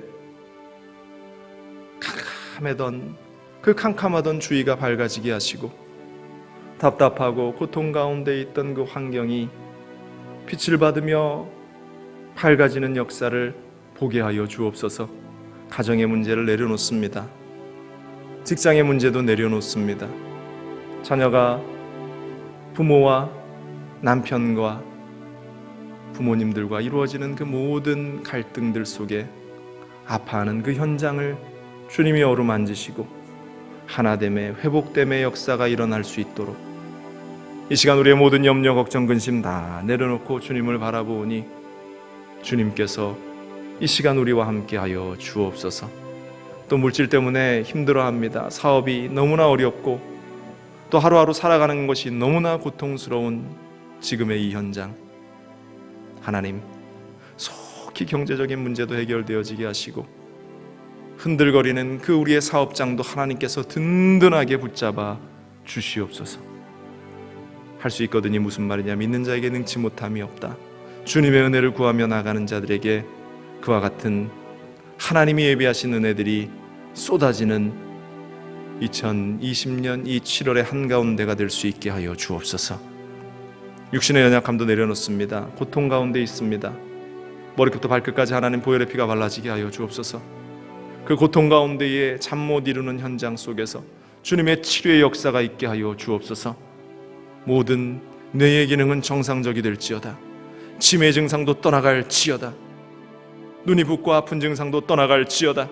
캄캄하던 주위가 밝아지게 하시고, 답답하고 고통 가운데 있던 그 환경이 빛을 받으며 밝아지는 역사를 보게 하여 주옵소서. 가정의 문제를 내려놓습니다. 직장의 문제도 내려놓습니다. 자녀가 부모와 남편과 부모님들과 이루어지는 그 모든 갈등들 속에 아파하는 그 현장을 주님이 어루만지시고 하나됨의 회복됨의 역사가 일어날 수 있도록, 이 시간 우리의 모든 염려, 걱정, 근심 다 내려놓고 주님을 바라보니 주님께서 이 시간 우리와 함께하여 주옵소서. 또 물질 때문에 힘들어합니다. 사업이 너무나 어렵고 또 하루하루 살아가는 것이 너무나 고통스러운 지금의 이 현장, 하나님, 속히 경제적인 문제도 해결되어지게 하시고 흔들거리는 그 우리의 사업장도 하나님께서 든든하게 붙잡아 주시옵소서. 할 수 있거든요. 무슨 말이냐? 믿는 자에게 능치 못함이 없다. 주님의 은혜를 구하며 나가는 자들에게 그와 같은 하나님이 예비하신 은혜들이 쏟아지는 2020년 이 7월의 한가운데가 될 수 있게 하여 주옵소서. 육신의 연약함도 내려놓습니다. 고통 가운데 있습니다. 머리부터 발끝까지 하나님 보혈의 피가 발라지게 하여 주옵소서. 그 고통 가운데에 잠 못 이루는 현장 속에서 주님의 치료의 역사가 있게 하여 주옵소서. 모든 뇌의 기능은 정상적이 될지어다. 치매 증상도 떠나갈지어다. 눈이 붓고 아픈 증상도 떠나갈지어다.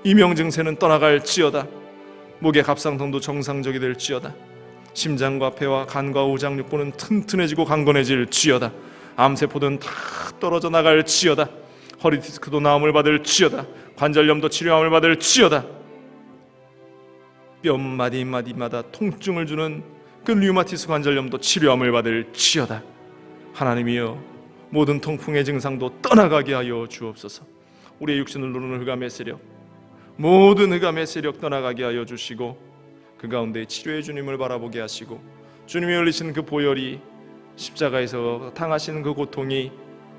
이명 증세는 떠나갈지어다. 목의 갑상선도 정상적이 될지어다. 심장과 폐와 간과 오장육부는 튼튼해지고 강건해질지어다. 암세포든 다 떨어져 나갈지어다. 허리 디스크도 나음을 받을지어다. 관절염도 치료함을 받을지어다. 뼈 마디마디마다 통증을 주는 그 류마티스 관절염도 치료함을 받을지어다. 하나님이여, 모든 통풍의 증상도 떠나가게 하여 주옵소서. 우리의 육신을 누르는 흑암의 세력, 모든 흑암의 세력 떠나가게 하여 주시고, 그 가운데 치료의 주님을 바라보게 하시고, 주님이 흘리신 그 보혈이, 십자가에서 당하신 그 고통이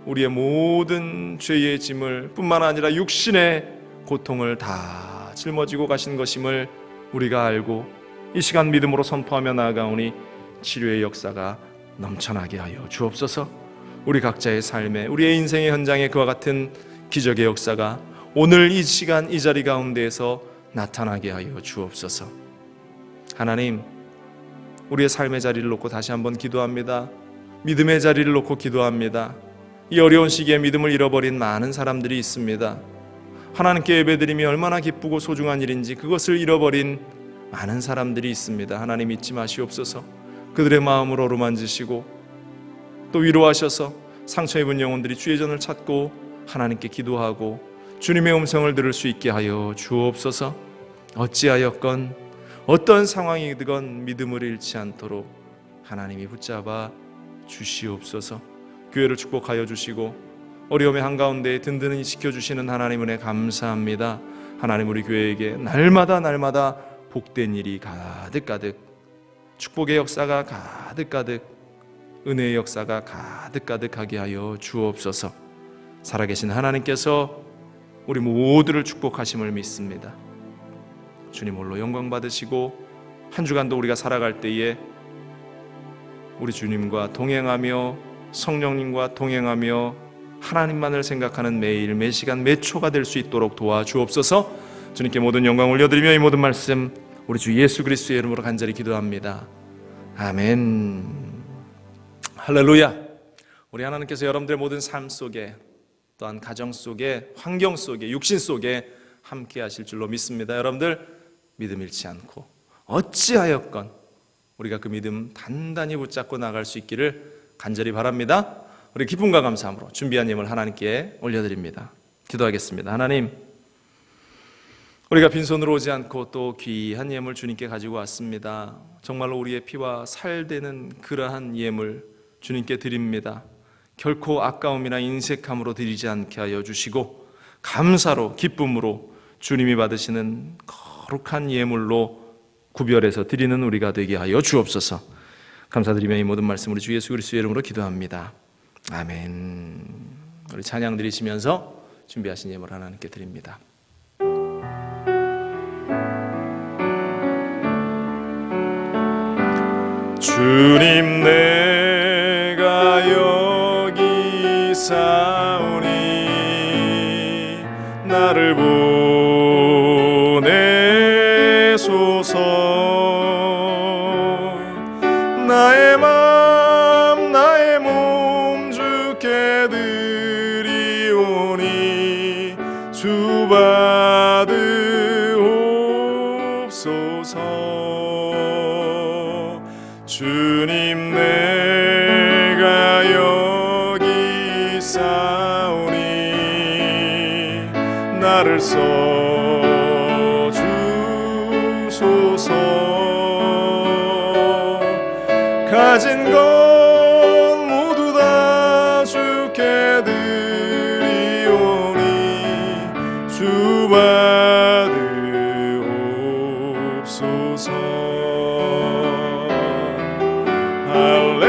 우리의 모든 죄의 짐을 뿐만 아니라 육신의 고통을 다 짊어지고 가신 것임을 우리가 알고 이 시간 믿음으로 선포하며 나아가오니 치료의 역사가 넘쳐나게 하여 주옵소서. 우리 각자의 삶에, 우리의 인생의 현장에 그와 같은 기적의 역사가 오늘 이 시간 이 자리 가운데에서 나타나게 하여 주옵소서. 하나님, 우리의 삶의 자리를 놓고 다시 한번 기도합니다. 믿음의 자리를 놓고 기도합니다. 이 어려운 시기에 믿음을 잃어버린 많은 사람들이 있습니다. 하나님께 예배드림이 얼마나 기쁘고 소중한 일인지 그것을 잃어버린 많은 사람들이 있습니다. 하나님, 잊지 마시옵소서. 그들의 마음을 어루만지시고 또 위로하셔서 상처 입은 영혼들이 주의 전을 찾고 하나님께 기도하고 주님의 음성을 들을 수 있게 하여 주옵소서. 어찌하였건 어떤 상황이든 믿음을 잃지 않도록 하나님이 붙잡아 주시옵소서. 교회를 축복하여 주시고 어려움의 한가운데 든든히 지켜주시는 하나님 은혜 감사합니다. 하나님, 우리 교회에게 날마다 복된 일이 가득가득, 축복의 역사가 가득가득, 은혜의 역사가 가득가득하게 하여 주옵소서. 살아계신 하나님께서 우리 모두를 축복하심을 믿습니다. 주님 홀로 영광 받으시고 한 주간도 우리가 살아갈 때에 우리 주님과 동행하며 성령님과 동행하며 하나님만을 생각하는 매일 매시간 매초가 될 수 있도록 도와주옵소서. 주님께 모든 영광 올려드리며 이 모든 말씀 우리 주 예수 그리스도의 이름으로 간절히 기도합니다. 아멘. 할렐루야. 우리 하나님께서 여러분들의 모든 삶 속에, 또한 가정 속에, 환경 속에, 육신 속에 함께 하실 줄로 믿습니다. 여러분들 믿음 잃지 않고 어찌하였건 우리가 그 믿음 단단히 붙잡고 나갈 수 있기를 간절히 바랍니다. 우리 기쁨과 감사함으로 준비한 예물 하나님께 올려드립니다. 기도하겠습니다. 하나님, 우리가 빈손으로 오지 않고 또 귀한 예물 주님께 가지고 왔습니다. 정말로 우리의 피와 살되는 그러한 예물 주님께 드립니다. 결코 아까움이나 인색함으로 드리지 않게 하여 주시고 감사로, 기쁨으로 주님이 받으시는 거룩한 예물로 구별해서 드리는 우리가 되게 하여 주옵소서. 감사드리며 이 모든 말씀 우리 주 예수 그리스도의 이름으로 기도합니다. 아멘. 우리 찬양 드리시면서 준비하신 예물 하나님께 드립니다. 주님, 내가 여기 사오니 나를 보내소서. 나의 맘 나의 몸 주께 드리오니 주 받으옵소서. 주님, 내가 여기 사오니 나를 써주소서. 가진 것 모두 다 주께 드리오니 주 받으옵소서. 할렐루야.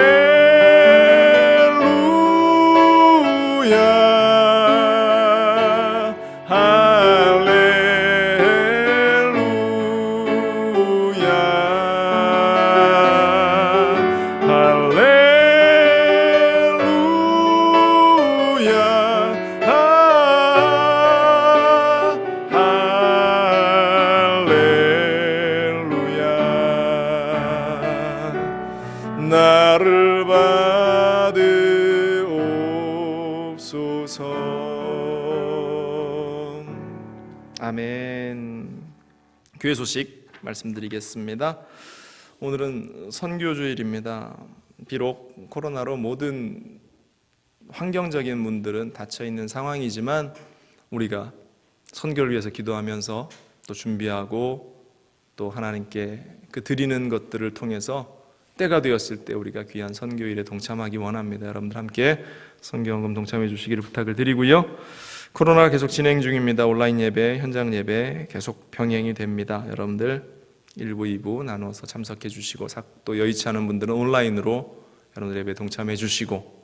아멘. 교회 소식 말씀드리겠습니다. 오늘은 선교주일입니다. 비록 코로나로 모든 환경적인 문들은 닫혀 있는 상황이지만 우리가 선교를 위해서 기도하면서 또 준비하고 또 하나님께 그 드리는 것들을 통해서 때가 되었을 때 우리가 귀한 선교일에 동참하기 원합니다. 여러분들 함께 선교헌금 동참해 주시기를 부탁을 드리고요. 코로나가 계속 진행 중입니다. 온라인 예배, 현장 예배 계속 병행이 됩니다. 여러분들 1부, 2부 나눠서 참석해 주시고 또 여의치 않은 분들은 온라인으로 여러분들 예배 동참해 주시고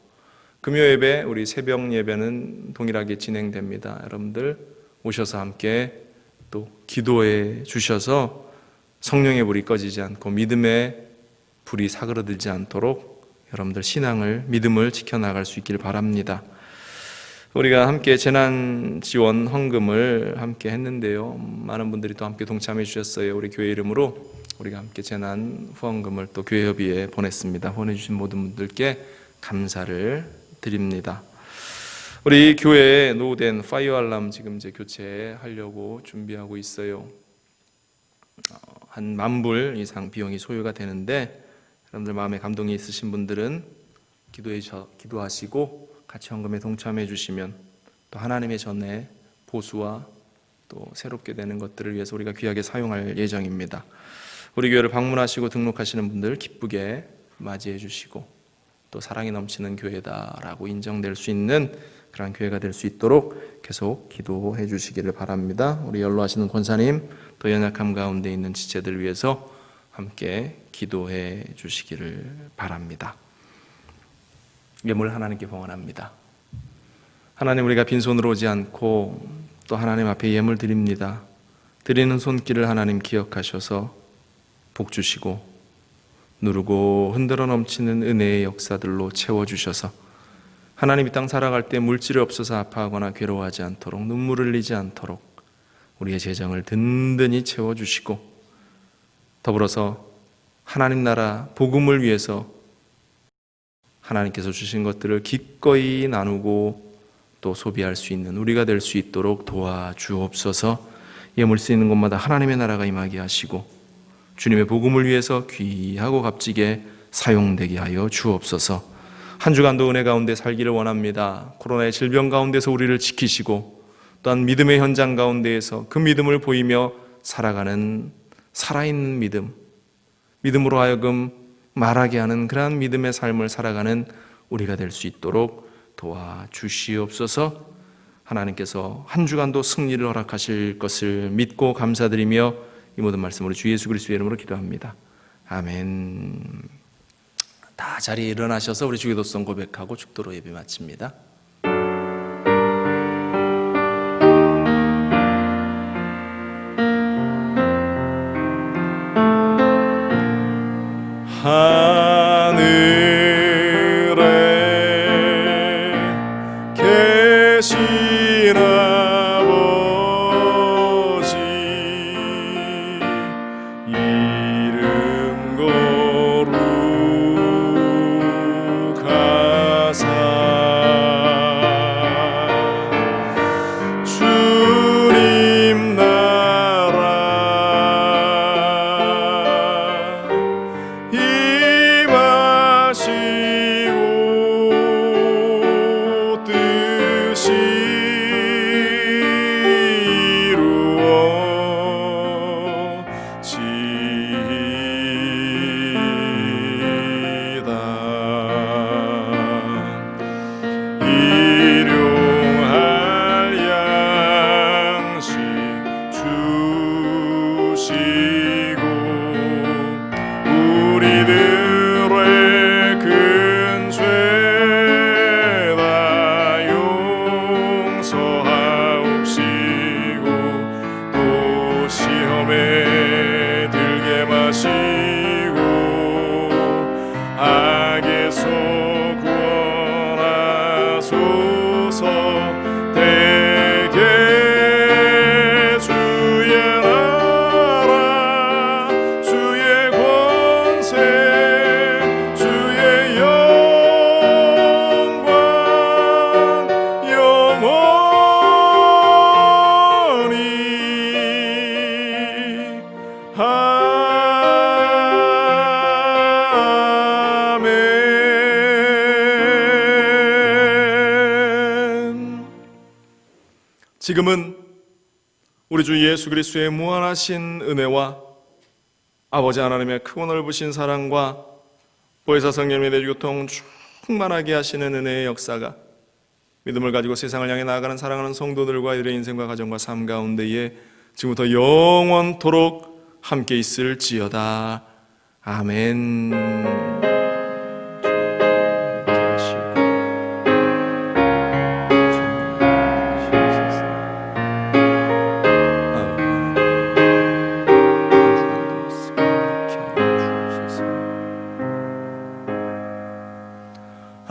금요 예배, 우리 새벽 예배는 동일하게 진행됩니다. 여러분들 오셔서 함께 또 기도해 주셔서 성령의 불이 꺼지지 않고 믿음의 불이 사그러들지 않도록 여러분들 신앙을, 믿음을 지켜나갈 수 있기를 바랍니다. 우리가 함께 재난 지원 헌금을 함께 했는데요. 많은 분들이 또 함께 동참해 주셨어요. 우리 교회 이름으로 우리가 함께 재난 후원금을 또 교회 협의회에 보냈습니다. 보내주신 모든 분들께 감사를 드립니다. 우리 교회에 노후된 파이어 알람 지금 이제 교체하려고 준비하고 있어요. 한 10,000불 이상 비용이 소요가 되는데 여러분들 마음에 감동이 있으신 분들은 기도하시고 같이 헌금에 동참해 주시면 또 하나님의 전에 보수와 또 새롭게 되는 것들을 위해서 우리가 귀하게 사용할 예정입니다. 우리 교회를 방문하시고 등록하시는 분들 기쁘게 맞이해 주시고 또 사랑이 넘치는 교회다라고 인정될 수 있는 그런 교회가 될 수 있도록 계속 기도해 주시기를 바랍니다. 우리 연로하시는 권사님 또 연약함 가운데 있는 지체들 위해서 함께 기도해 주시기를 바랍니다. 예물 하나님께 봉헌합니다. 하나님, 우리가 빈손으로 오지 않고 또 하나님 앞에 예물 드립니다. 드리는 손길을 하나님 기억하셔서 복 주시고 누르고 흔들어 넘치는 은혜의 역사들로 채워주셔서 하나님 이 땅 살아갈 때 물질이 없어서 아파하거나 괴로워하지 않도록 눈물을 흘리지 않도록 우리의 재정을 든든히 채워주시고 더불어서 하나님 나라 복음을 위해서 하나님께서 주신 것들을 기꺼이 나누고 또 소비할 수 있는 우리가 될 수 있도록 도와주옵소서. 예물 쓰이는 곳마다 하나님의 나라가 임하게 하시고 주님의 복음을 위해서 귀하고 값지게 사용되게 하여 주옵소서. 한 주간도 은혜 가운데 살기를 원합니다. 코로나의 질병 가운데서 우리를 지키시고 또한 믿음의 현장 가운데에서 그 믿음을 보이며 살아가는 살아있는 믿음으로 하여금 말하게 하는 그러한 믿음의 삶을 살아가는 우리가 될 수 있도록 도와주시옵소서. 하나님께서 한 주간도 승리를 허락하실 것을 믿고 감사드리며 이 모든 말씀으로 주 예수 그리스도의 이름으로 기도합니다. 아멘. 다 자리에 일어나셔서 우리 주기도성 고백하고 축도로 예배 마칩니다. 하늘에 계신 아버지 이름 거룩하사 주님 나라 임하시고 뜻이 이루어지이다. 일용할 양식 주시고 우리들의 큰 죄다 용서하옵시고 또 시험에 들게 마시고 악에서 구원하소서. 대개 주의 나라 주의 권세 주의 영광 지금은 우리 주 예수 그리스도의 무한하신 은혜와 아버지 하나님의 크고 넓으신 사랑과 보혜사 성령의 내주교통 충만하게 하시는 은혜의 역사가 믿음을 가지고 세상을 향해 나아가는 사랑하는 성도들과 이들의 인생과 가정과 삶 가운데에 지금부터 영원토록 함께 있을지어다. 아멘.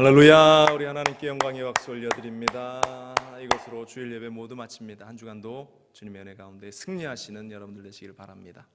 할렐루야. 우리 하나님께 영광의 박수 올려드립니다. 이것으로 주일 예배 모두 마칩니다. 한 주간도 주님의 은혜 가운데 승리하시는 여러분들 되시길 바랍니다.